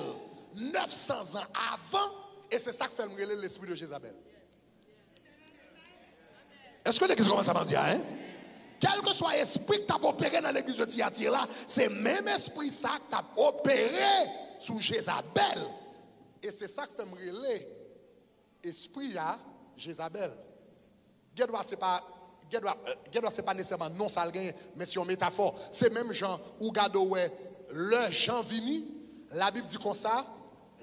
900 ans avant, et c'est ça qui fait l'esprit de Jézabel. Est-ce que l'église commence à m'en dire, hein? Quel que soit l'esprit qui a opéré dans l'église de Thyatire là, c'est même esprit ça qui a opéré sous Jézabel. Et c'est ça qui fait me esprit à Jézabel. Guédois, c'est pas nécessairement non ça mais c'est une métaphore. C'est même Jean ou Gadoé, le Jean Vini, la Bible dit comme ça,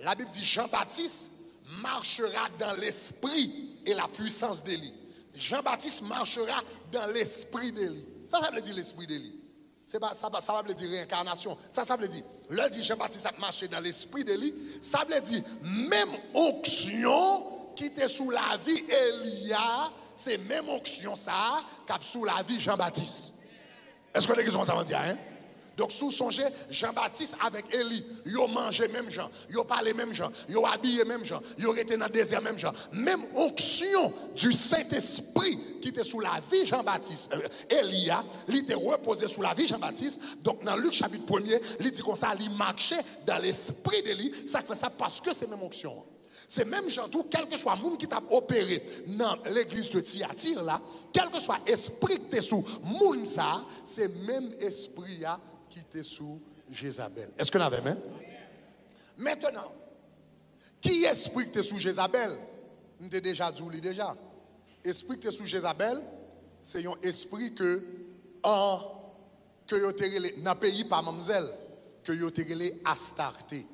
la Bible dit Jean-Baptiste marchera dans l'esprit et la puissance d'Élie. Jean-Baptiste marchera dans l'esprit d'Élie. Ça veut dire l'esprit d'Élie. Ça veut dire réincarnation. Ça veut dire, là dit Jean-Baptiste a marché dans l'esprit d'Élie, ça veut dire même onction qui était sous la vie Elia, c'est même onction ça qui est sous la vie Jean-Baptiste. Est-ce que les gens ont dit, hein? Donc, sous songez, Jean-Baptiste avec Élie, ils ont mangé même gens, ils ont parlé même gens, ils ont habillé même gens, ils ont été dans le désert même gens. Même onction du Saint-Esprit qui était sous la vie Jean-Baptiste, Elia, il était reposé sous la vie Jean-Baptiste. Donc, dans Luc chapitre 1er, il dit comme ça, il marchait dans l'esprit d'Élie. Ça fait ça parce que c'est même onction. C'est même gens tout, quel que soit le monde qui t'a opéré dans l'église de Thyatire là, quel que soit l'esprit qui est sous monde ça, c'est même esprit là qui était sous Jézabel. Est-ce que vous avez même? Maintenant, qui esprit qui est sous Jézabel? Nous avons déjà dit déjà. Esprit qui est sous Jézabel, c'est un esprit que dans le pays par mademoiselle, que vous avez Astarté.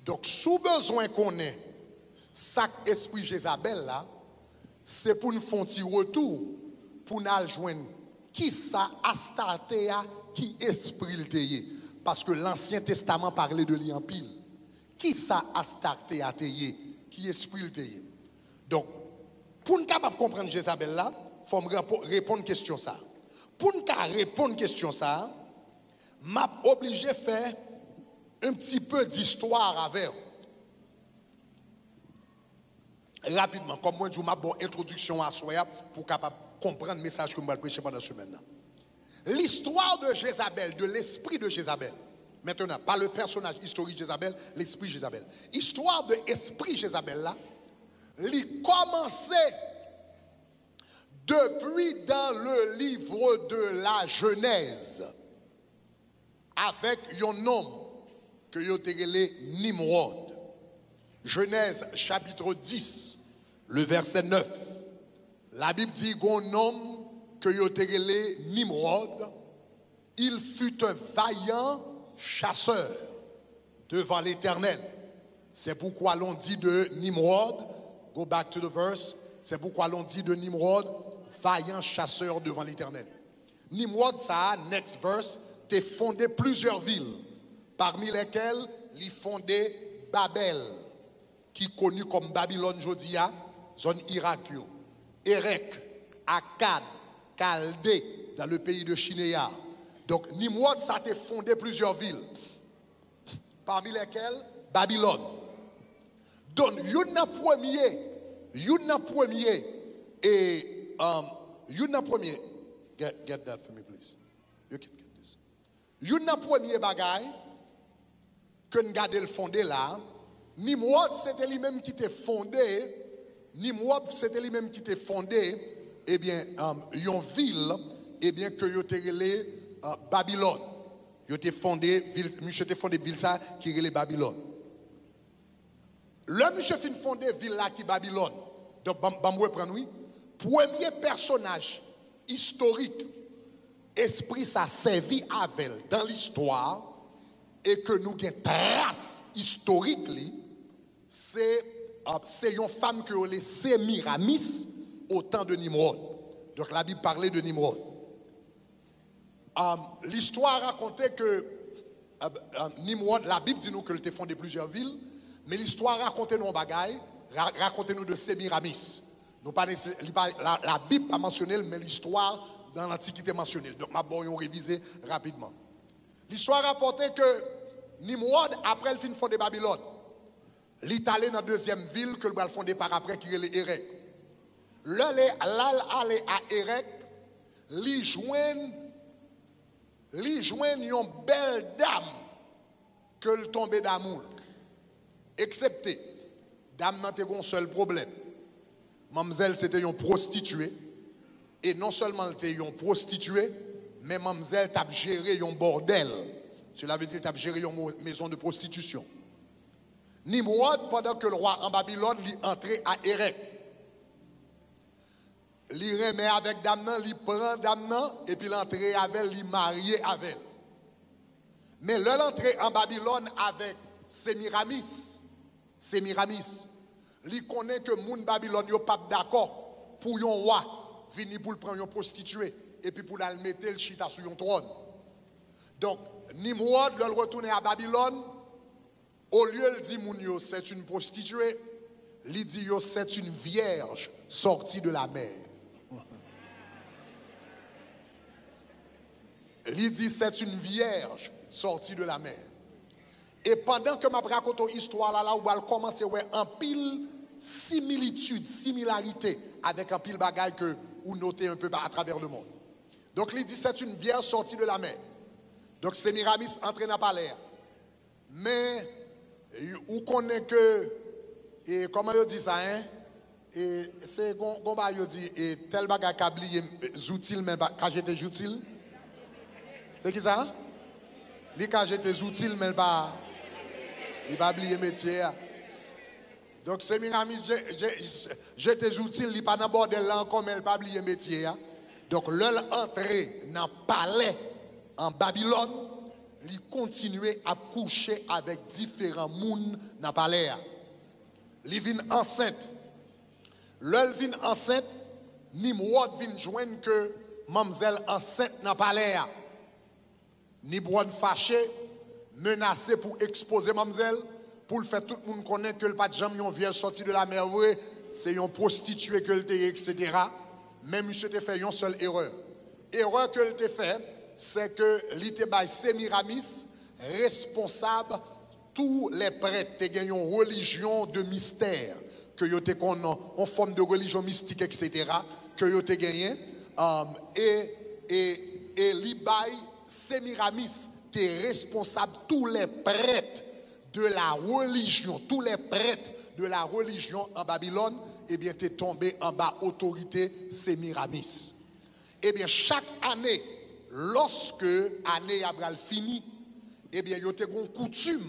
Donc, sous besoin qu'on ait ça esprit Jézabel là, c'est pour nous faire un petit retour, pour nous joindre qui ça Astarté a, qui esprit le teye. Parce que l'Ancien Testament parlait de lui en pile. Qui ça Astarté a teye, qui esprit le teye. Donc, pour nous capable comprendre Jézabel là, il faut me répondre à question ça. Pour nous répondre à question ça, m'a obligé de faire un petit peu d'histoire avec eux. Rapidement, comme moi, je vous bonne introduction à soi pour capable comprendre le message que je vais prêcher pendant la semaine. L'histoire de Jézabel, de l'esprit de Jézabel. Maintenant, pas le personnage historique Jézabel, l'esprit Jézabel. Histoire de l'esprit Jézabel là, il commençait depuis dans le livre de la Genèse avec un homme que vous avez Nimrod. Genèse chapitre 10, le verset 9. La Bible dit qu'un homme que vous avez Nimrod, il fut un vaillant chasseur devant l'Éternel. C'est pourquoi l'on dit de Nimrod, go back to the verse, c'est pourquoi l'on dit de Nimrod, vaillant chasseur devant l'Éternel. Nimrod, ça, next verse, t'es fondé plusieurs villes, parmi lesquelles il fondait Babel. qui est connu comme Babylone Jodia, zone Irak, Erek, Akkad, Chaldée, dans le pays de Shinéa. Donc Nimrod, ça a fondé plusieurs villes, parmi lesquelles Babylone. Donc, il y a un premier, get that for me, please. You can get this. Il y a un premier bagage que nous gardons le fondé là. Nimrod, c'était lui-même qui était fondé. Eh bien, une ville, eh bien, que yo te relé Babylone. Yo te fondé ville, monsieur te fondé ville ça qui relé Babylone. Le monsieur fin fondé ville là qui Babylone. Donc, bam reprendre oui. Premier personnage historique, esprit ça servi avec dans l'histoire et que nous avons trace historique c'est une femme que les Sémiramis au temps de Nimrod. Donc la Bible parlait de Nimrod. L'histoire racontait que Nimrod, la Bible dit nous qu'elle était fondé plusieurs villes, mais l'histoire racontait nous bagaille, racontait nous de Sémiramis. Nous pas, la Bible pas mentionné, mais l'histoire dans l'Antiquité mentionnée. Donc ma bon, on révisé rapidement. L'histoire rapportait que Nimrod, après le fin fondé Babylone, l'Italie dans la deuxième ville que le bal fondé par après qui est l'Erek. Là, allé à Erek, li joigne une belle dame que le tombé d'amour. Excepté, dame n'a pas un seul problème. Mademoiselle, c'était une prostituée. Et non seulement elle était une prostituée, mais mademoiselle t'a géré un bordel. Cela veut dire qu'elle t'a géré une maison de prostitution. Nimrod, pendant que le roi en Babylone, il entrait à Erek. Il remet avec Damnan, il prend Damnan, et puis l'entrée avec elle, il marié avec elle. Mais l'entrée en Babylone avec Sémiramis, il connaît que moun Babylone n'est pas d'accord pour un roi venir pour prendre une prostituée et puis pour la mettre le chita sur un trône. Donc, Nimrod, le retourner à Babylone, au lieu de dire moun yo c'est une prostituée, il dit yo c'est une vierge sortie de la mer. Il dit c'est une vierge sortie de la mer. Et pendant que je raconte l'histoire là, où elle commence à avoir un pile similitude, similarité avec un pile bagaille que vous notez un peu à travers le monde. Donc il dit c'est une vierge sortie de la mer. Donc Sémiramis entre dans le palais. Mais vous connaissez que, et comment il dit ça, hein? Et c'est comme il dit, et tel bagage câblier, outils, mais quand j'étais outils. C'est qui ça? Les quand j'étais outils, mais il va oublier métier. Donc Sémiramis, j'étais outils, il pas dans le bordel là encore, mais il va oublier métier. Donc leur entrée dans le palais en Babylone, il continuait à coucher avec différents mouns dans le palais. Il vient enceinte. L'elle vient enceinte, Nimrod vient joindre que mademoiselle enceinte dans le palais. Nimrod fâché, menacé pour exposer mademoiselle, pour le faire tout le monde connaître que le pas de jamais yon vient sortir de la mer, c'est une prostituée que le té, etc. Mais monsieur te fait une seule erreur. Erreur que le té fait, c'est que l'ité by Sémiramis responsable tous les prêtres qui ont une religion de mystère que yo te en forme de religion mystique etc. que yo te gagné et l'ibay Sémiramis est responsable tous les prêtres de la religion, tous les prêtres de la religion en Babylone, eh bien, tu es tombé en bas autorité Sémiramis. Eh bien, chaque année, lorsque l'année Abraham fini, eh bien, il y a une coutume,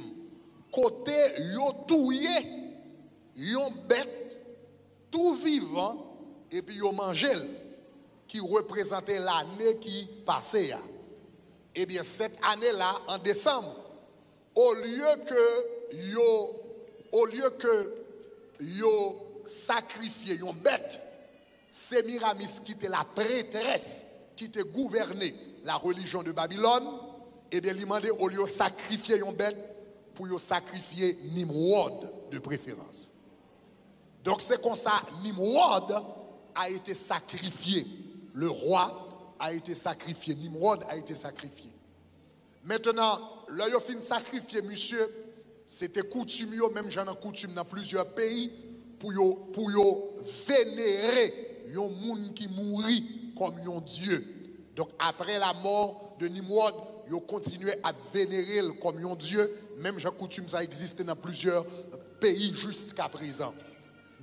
côté yo touye, yon bête, tout vivant, et puis yo mangel, qui représentait l'année qui passait. Eh bien, cette année-là, en décembre, au lieu que yo sacrifié une bête, Sémiramis qui était la prêtresse qui était gouvernée la religion de Babylone, et bien il demandait au lieu de sacrifier une bête pour yo sacrifier Nimrod de préférence. Donc c'est comme ça, Nimrod a été sacrifié. Le roi a été sacrifié. Nimrod a été sacrifié. Maintenant, là, il a fin sacrifier, monsieur, c'était coutume, même j'en ai coutume dans plusieurs pays, pour vénérer un monde qui mourit comme un Dieu. Donc après la mort de Nimrod, ils ont continué à vénérer comme un Dieu. Même j'ai coutume, ça existe dans plusieurs pays jusqu'à présent.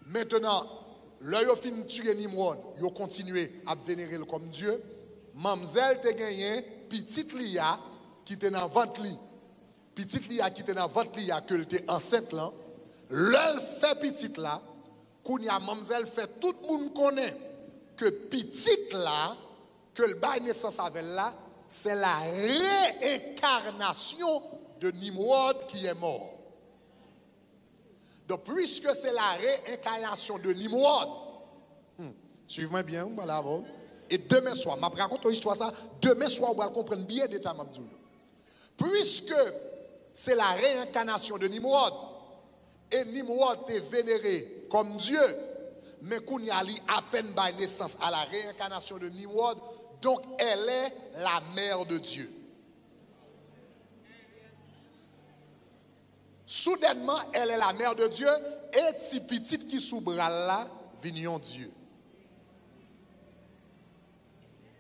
Maintenant, là, ils ont fini de tuer Nimrod, ils ont continué à vénérer comme Dieu. Mamzelle te gagné, petite Lia, qui était dans ventre li. Petite Lia qui était dans ventre li, que elle était enceinte là. L'elle fait petite là, kounya mamzelle fait tout le monde connaît que petite là, que le bail naissance avec là, c'est la réincarnation de Nimrod qui est mort. Donc, puisque c'est la réincarnation de Nimrod, suivez-moi bien, voilà. Et demain soir, je vais raconter l'histoire ça, demain soir, vous allez comprendre bien d'état Mabdoul. Puisque c'est la réincarnation de Nimrod, et Nimrod est vénéré comme Dieu, mais Kounyali à peine by naissance à la réincarnation de Nimrod, donc elle est la mère de Dieu. Soudainement, elle est la mère de Dieu, et si petite qui sous bras là, vignon Dieu.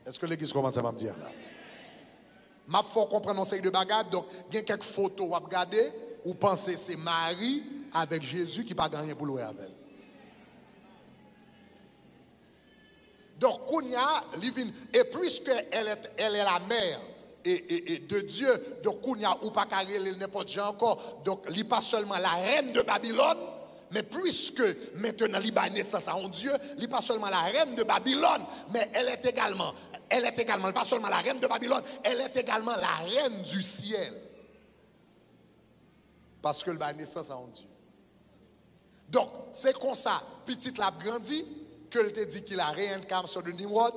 Est-ce que l'église commence à me dire là? Ma faut comprendre un série de bagages, donc il y a quelques photos à regarder, ou pensez c'est Marie avec Jésus qui n'a pas gagné pour louer avec elle. Donc, Kounia, et puisque elle est la mère et de Dieu, donc Kounia ou pas carré n'importe qui encore, donc il n'est pas seulement la reine de Babylone, mais puisque maintenant il a naissance à un Dieu, il n'est pas seulement la reine de Babylone, mais elle est également, pas seulement la reine de Babylone, elle est également la reine du ciel. Parce que elle a naissance à un Dieu. Donc, c'est comme ça, petite l'a grandi, que elle te dit qu'il a réincarnation de Nimrod,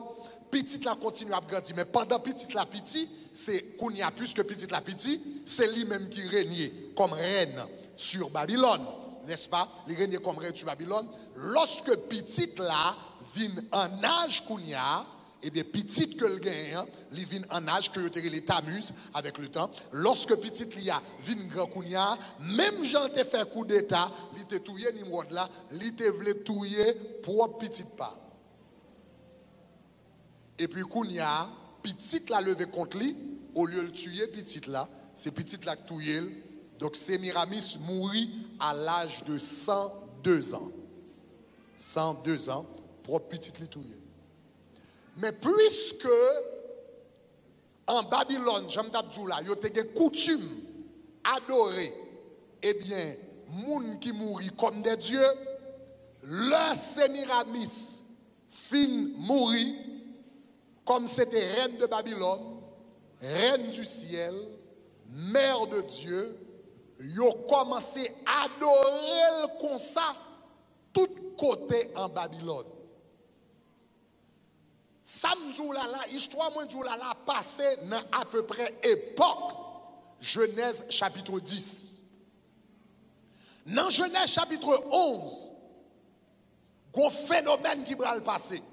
petite l'a continue à grandir, mais pendant petite la petit, c'est qu'on y a plus que petite la petit, c'est lui-même qui régnait comme reine sur Babylone, n'est-ce pas? Il régnait comme reine sur Babylone. Lorsque petite là vient en âge qu'on y a, et bien petite que le gagne, il vient en âge que les Tammuz avec le temps. Lorsque petite lia vient grand kounya, même Jean te fait coup d'état, il te touye Nimrod là, il te voulait touyer pour petite pas. Et puis kounya, petite la levé contre lui, au lieu de tuer petite là, c'est petite la touye. Donc Sémiramis mourit à l'âge de 102 ans. 102 ans, pour petite li touye. Mais puisque en Babylone, Jean d'Abdoula, il y a des coutumes adorer, eh bien, moun qui mourit comme des dieux, le Sémiramis fin mourit comme c'était reine de Babylone, reine du ciel, mère de Dieu, ils ont commencé à adorer comme ça, tout côté en Babylone. Samzoulala, histoire Mounzoulala passée dans à peu près époque Genèse chapitre 10. Dans Genèse chapitre 11, il y a un phénomène qui va le passer.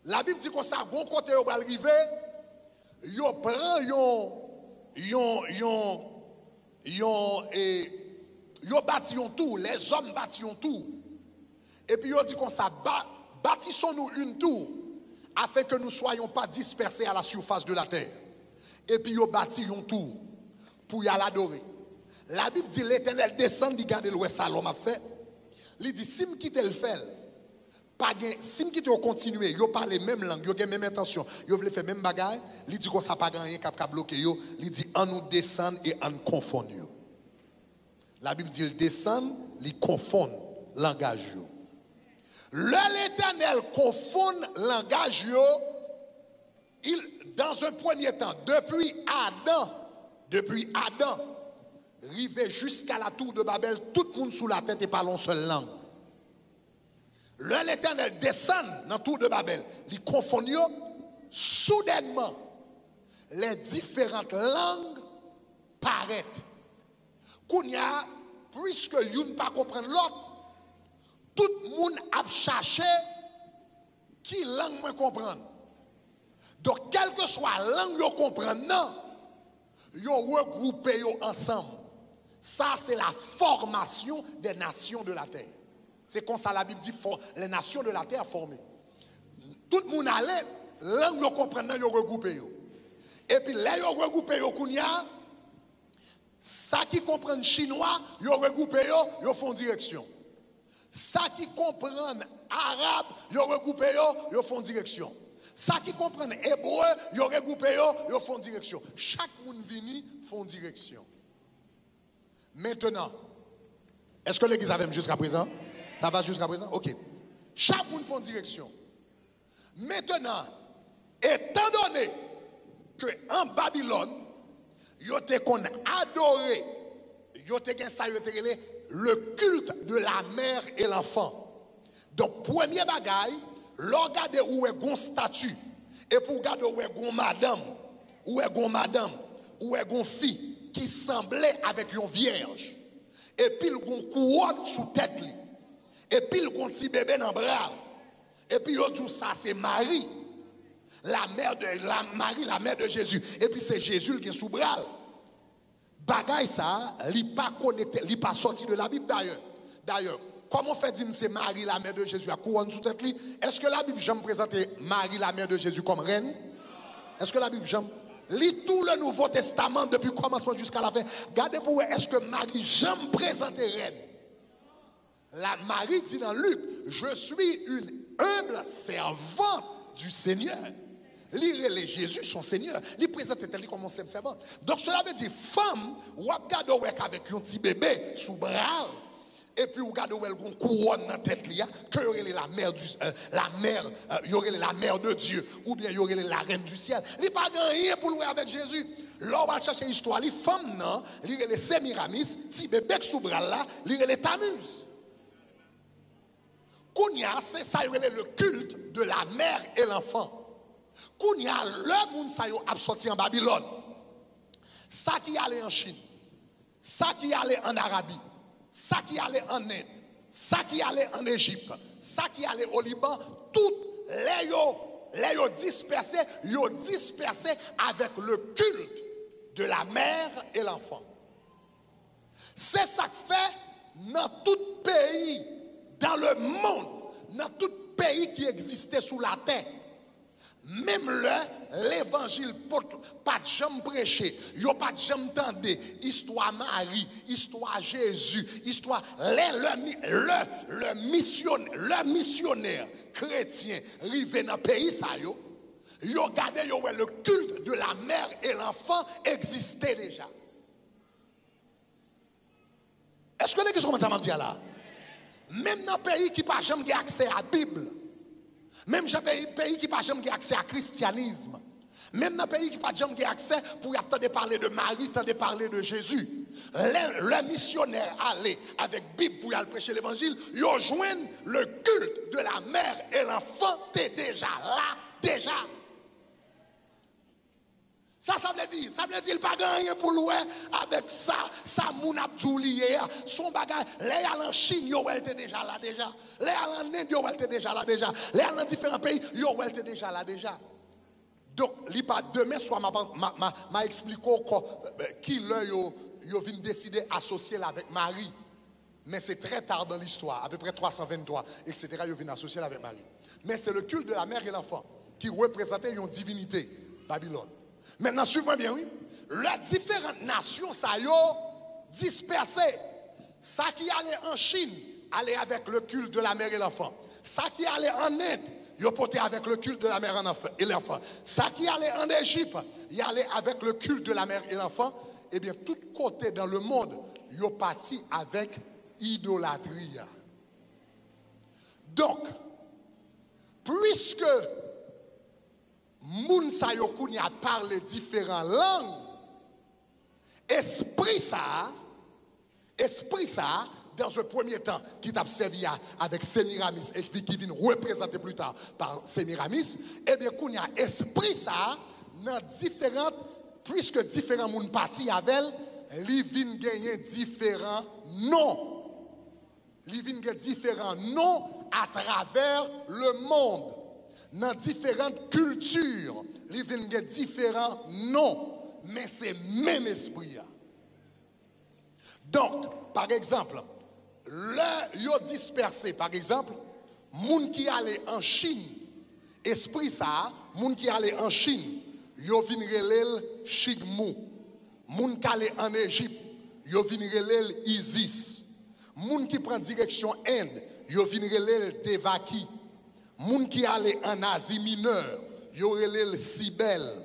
La Bible dit que ça, un côté où va arriver, il prend ils bâti un tour, les hommes bâti un tour. Et puis ils dit qu'on ça bâtissons-nous une tour afin que nous ne soyons pas dispersés à la surface de la terre. Et puis ils bâti un tour pour y aller adorer. La Bible dit l'Éternel descend du garde l'ouest à l'homme a fait. Il dit si me quitte le fait, si me quitte continuer, yo parle même langue, yo gen même intention, yo veut faire même bagaille, il dit qu'on ça pas rien cap bloquer yo, il dit en nous descend et en confond yo. La Bible dit il descend, il confond langage yo. L'Éternel confond langage yo, dans un premier temps, depuis Adam, arrivé jusqu'à la tour de Babel, tout le monde sous la tête et parle une seule langue. L'Éternel descend dans la tour de Babel, il confond yo, soudainement, les différentes langues paraissent. Kounya, puisque yon ne pas comprendre l'autre, tout le monde a cherché qui langue moi comprendre. Donc, quelle que soit la langue que comprendre, non, yo regroupé yo ensemble. Ça, c'est la formation des nations de la terre. C'est comme ça la Bible dit, les nations de la terre formées. Tout le monde allait, langue yo comprendre, yo regroupé yo. Et puis, là, yo regroupé yo kounya, ça qui comprend chinois, yo regroupé yo font direction. Ça qui comprend arabe, yo regroupé yo font direction. Ça qui comprend hébreu, yo regroupé yo font direction. Chaque monde vini font direction. Maintenant, est-ce que l'église a même jusqu'à présent? Ça va jusqu'à présent? Ok. Chaque monde font direction. Maintenant, étant donné que en Babylone, yo te qu'on adoré, yo te gen ça yo te relé le culte de la mère et l'enfant. Donc premier bagaille, l'on regarde où est gon statue et pour regarder où est gon madame, où est gon fille qui semblait avec une vierge. Et puis il gon couronne sous tête li. Et puis il gon petit bébé dans bras. Et puis yo tout ça c'est Marie. La mère de Jésus. Et puis c'est Jésus qui est sous bras. Bagay ça, li pas sorti de la Bible d'ailleurs. Comment fait dire c'est Marie la mère de Jésus à couronne sous tête li? Est-ce que la Bible j'aime présenter Marie la mère de Jésus comme reine? Est-ce que la Bible j'aime lit tout le Nouveau Testament depuis le commencement jusqu'à la fin? Regardez pour vous, est-ce que Marie j'aime présenter reine? La Marie dit dans Luc, je suis une humble servante du Seigneur. Lire Jésus, son Seigneur, lui présente elle comme un simple servant. Donc cela veut dire, femme, ou regarde avec un petit bébé sous bras, et puis regarde où elle a une couronne dans la tête, que y aurait la mère de Dieu, ou bien y aurait la reine du ciel. Il n'y a pas rien pour louer avec Jésus. Là, on va chercher l'histoire, les femmes, non, il y a les Sémiramis, petit bébé sous bras là, il y a les Tammuz. Kounia, c'est ça, il y a le culte de la mère et l'enfant. Kounia, le monde ça a sorti en Babylone. Ça qui allait en Chine, ça qui allait en Arabie, ça qui allait en Inde, ça qui allait en Égypte, ça qui allait au Liban, toutes les dispersés avec le culte de la mère et l'enfant. C'est ça que fait dans tout pays, dans le monde, dans tout pays qui existait sous la terre. Même l'évangile pas de jamais prêché, yo pas de jamais entendu histoire Marie, histoire Jésus, histoire le missionnaire chrétien rivé dans le pays ça yo regardez le culte de la mère et l'enfant existait déjà. Est-ce que les gens commencent à me dire là? Même dans le pays qui n'a pas jamais accès à la Bible, même dans le pays qui n'a pas jamais accès à christianisme, même dans le pays qui n'a pas jamais accès pour attendre parler de Marie, attendre parler de Jésus, le missionnaire allait avec Bible pour aller prêcher l'évangile, ils rejoignent le culte de la mère et l'enfant, t'es déjà là, déjà. Ça veut dire, pas gagner pour louer avec ça moun abdou lié, son bagage, les en Chine, yo elle était déjà là déjà. Les en Inde, yo elle était déjà là déjà. Les dans différents pays, yo elle était déjà là déjà. Donc, demain soir, m'a expliqué qui yo vient décider associer avec Marie. Mais c'est très tard dans l'histoire, à peu près 323, etc. Yo vient associer avec Marie. Mais c'est le culte de la mère et l'enfant qui représentait une divinité, Babylone. Maintenant, suivez bien, oui. Les différentes nations, ça y est, dispersées. Ça qui allait en Chine, allait avec le culte de la mère et l'enfant. Ça qui allait en Inde, il portait avec le culte de la mère et l'enfant. Ça qui allait en Égypte, il allait avec le culte de la mère et l'enfant. Eh bien, tout côté dans le monde, il parti avec idolâtrie. Donc, puisque moun sa yo kouni a parlé différentes langues, esprit ça, dans un premier temps, qui t'a servi avec Sémiramis et qui vient représenter plus tard par Sémiramis, eh bien, kouni a esprit ça, dans différentes, puisque différents moun partis avec, li vin gagner différents noms. il vient différents noms à travers le monde. Dans différentes cultures, il vient différents noms, mais c'est le même esprit. Donc, par exemple, là, ils ont dispersé, par exemple, moun qui allait en Chine, esprit ça, moun qui allait en Chine, yo vin relèl Chigmou. Moun qui allait en Égypte, yo vin relèl Isis. Moun qui prend direction Inde, yo vin relèl Devaki. Moun qui allait en Asie mineure, yo relèl Cybèle.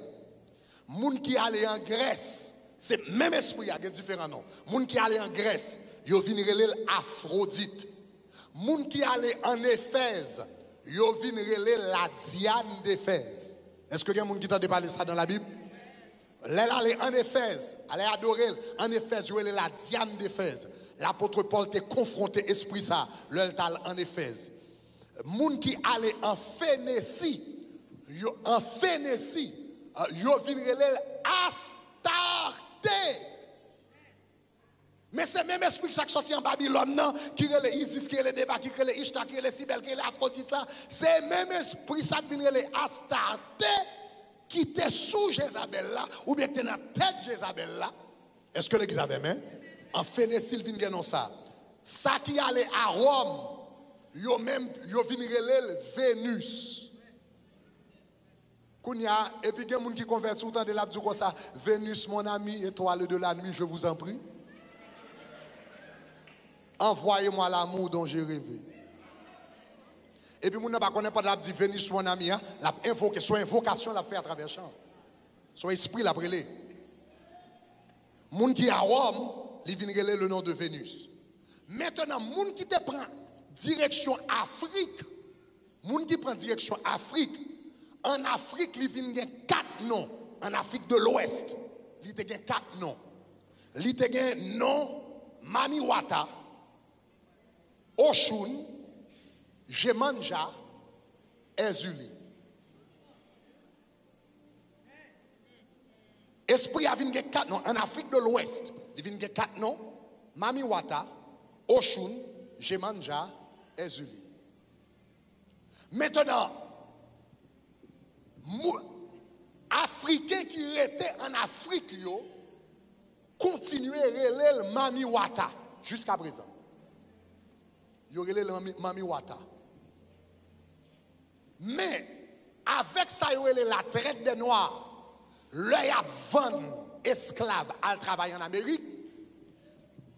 Moun qui allait en Grèce, c'est même esprit, il y a différents noms. Moun qui allait en Grèce, yo vin relèl Aphrodite. Moun qui allait en Éphèse, yo vin relèl la Diane d'Éphèse. Est-ce que y a moun qui t'a parlé ça dans la Bible? Elle allait en Éphèse, elle a adoré en Éphèse, yo relèl la Diane d'Éphèse. L'apôtre Paul t'a confronté esprit ça, l'eltal en Éphèse. Moun qui allait en Phénicie, yo vin relèl Astarté. Mais c'est même esprit qui s'est sorti en Babylone, non, qui est le Isis, qui est le Deva, qui est le Ishtar, qui est le Cybèle, qui est l'Aphrodite là. C'est même esprit qui vient le Astarté qui était sous Jézabel là, ou bien qui était dans la tête de Jézabel là. Est-ce que l'église avait même? En Phénicie, il vient de ça. Ça qui allait à Rome, yo vient le Vénus. Et puis il y a des gens qui convertissent autant de l'abdou comme ça. Vénus, mon ami, étoile de la nuit, je vous en prie. Envoyez-moi l'amour dont j'ai rêvé. Et puis, mon n'a pas connaît pas de la dit Vénus, mon ami, hein, la invoqué, son invocation l'a fait à travers le champ. Son esprit l'a brûlé. Moun qui à Rome, il vient le nom de Vénus. Maintenant, moun qui te prend direction Afrique, moun qui prend direction Afrique, en Afrique, il vient 4 noms. En Afrique de l'Ouest, il te gagne 4 noms. Il te gagne nom Mamiwata, Oshun, Jemanja, Ezuli. Esprit a venu 4 noms. En Afrique de l'Ouest, il vient 4 noms. Mamiwata, Oshun, Jemanja, Ezuli. Maintenant, Africains qui étaient en Afrique, continuaient à relèver Mamiwata jusqu'à présent. Ils relèvent Mamiwata. Mais, avec ça, ils relèvent la traite des Noirs, l'œil à vendre esclaves à travailler en Amérique.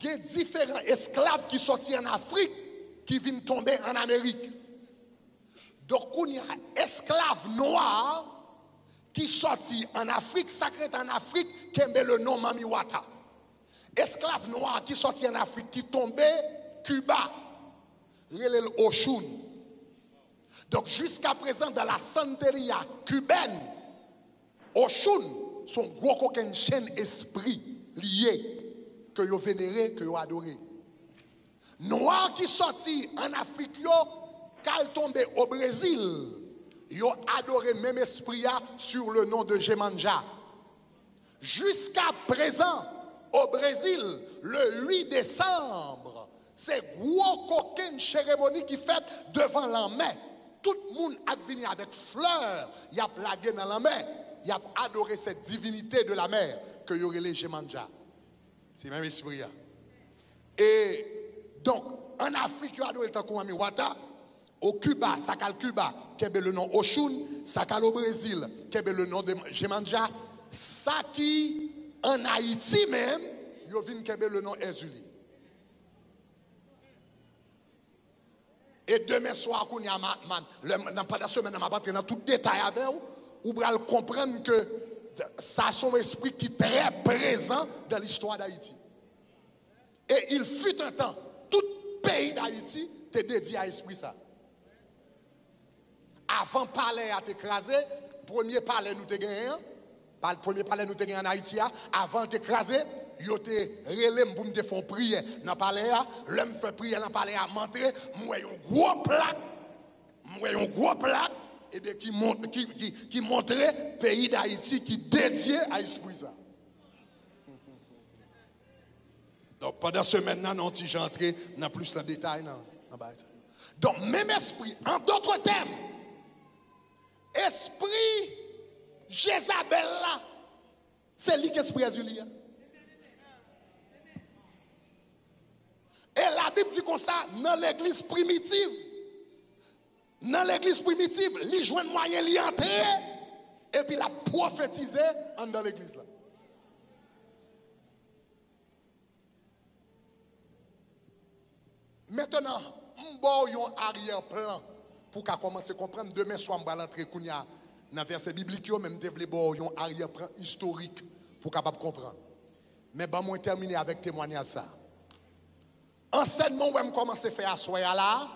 Il y a différents esclaves qui sortent en Afrique qui viennent tomber en Amérique. Donc, il y a esclaves noirs qui sortent en Afrique, sacrés en Afrique, qui ont le nom Mamiwata. Esclaves noirs qui sortent en Afrique, qui tombaient Cuba, relève Oshun. Donc, jusqu'à présent, dans la santeria cubaine, Oshun, son gros coquin chaîne esprit lié, que vous vénérez, que vous adorez. Noirs qui sortent en Afrique, quand ils tombent au Brésil, ils ont adoré même esprit sur le nom de Jemanja. Jusqu'à présent, au Brésil, le 8 décembre, c'est gros coquin cérémonie qui fait devant la main. Tout le monde a venu avec fleurs, il a plagué dans la main, il a adoré cette divinité de la mer que y aurait les Jemanja. C'est même esprit. Et donc, en Afrique, il y a adoré le temps qu'on a mis Wata. Au Cuba, ça a le Cuba, qui est le nom Oshun, ça a au Brésil, qui est le nom de Jemanja, ça qui, en Haïti même, il y a le nom Ezuli. Et demain soir, quand il y a pas de semaine, je vais dans tout détail avec vous, vous allez comprendre que ça a son esprit qui est très présent dans l'histoire d'Haïti. Et il fut un temps, tout pays d'Haïti était dédié à l'esprit ça. Avant palais à t'écraser, premier palais nous te gagné, le premier palais nous te gagné en Haïti, avant t'écraser, yo te relève pour me faire prier dans palais, l'homme fait prier dans palais à montrer, moi un gros plaque, et bien qui montrait pays d'Haïti qui dédié à l'esprit ça. Donc, pendant ce maintenant, non, si j'entrais, n'a plus le détail, non. Donc, même esprit, en d'autres termes, esprit Jézabel là, c'est lui qui est esprit Azulien. Et la Bible dit comme ça, dans l'église primitive, il joue un moyen d'y entrer, et puis il a prophétisé dans l'église là. Maintenant, on a un arrière-plan pour commencer à comprendre. Demain soir, on va l'entrer dans le verset biblique, même développer un arrière-plan historique pour capable comprendre. Mais bon, moi terminer avec témoignage ça. Enseignement, on va commencer à faire à soi là.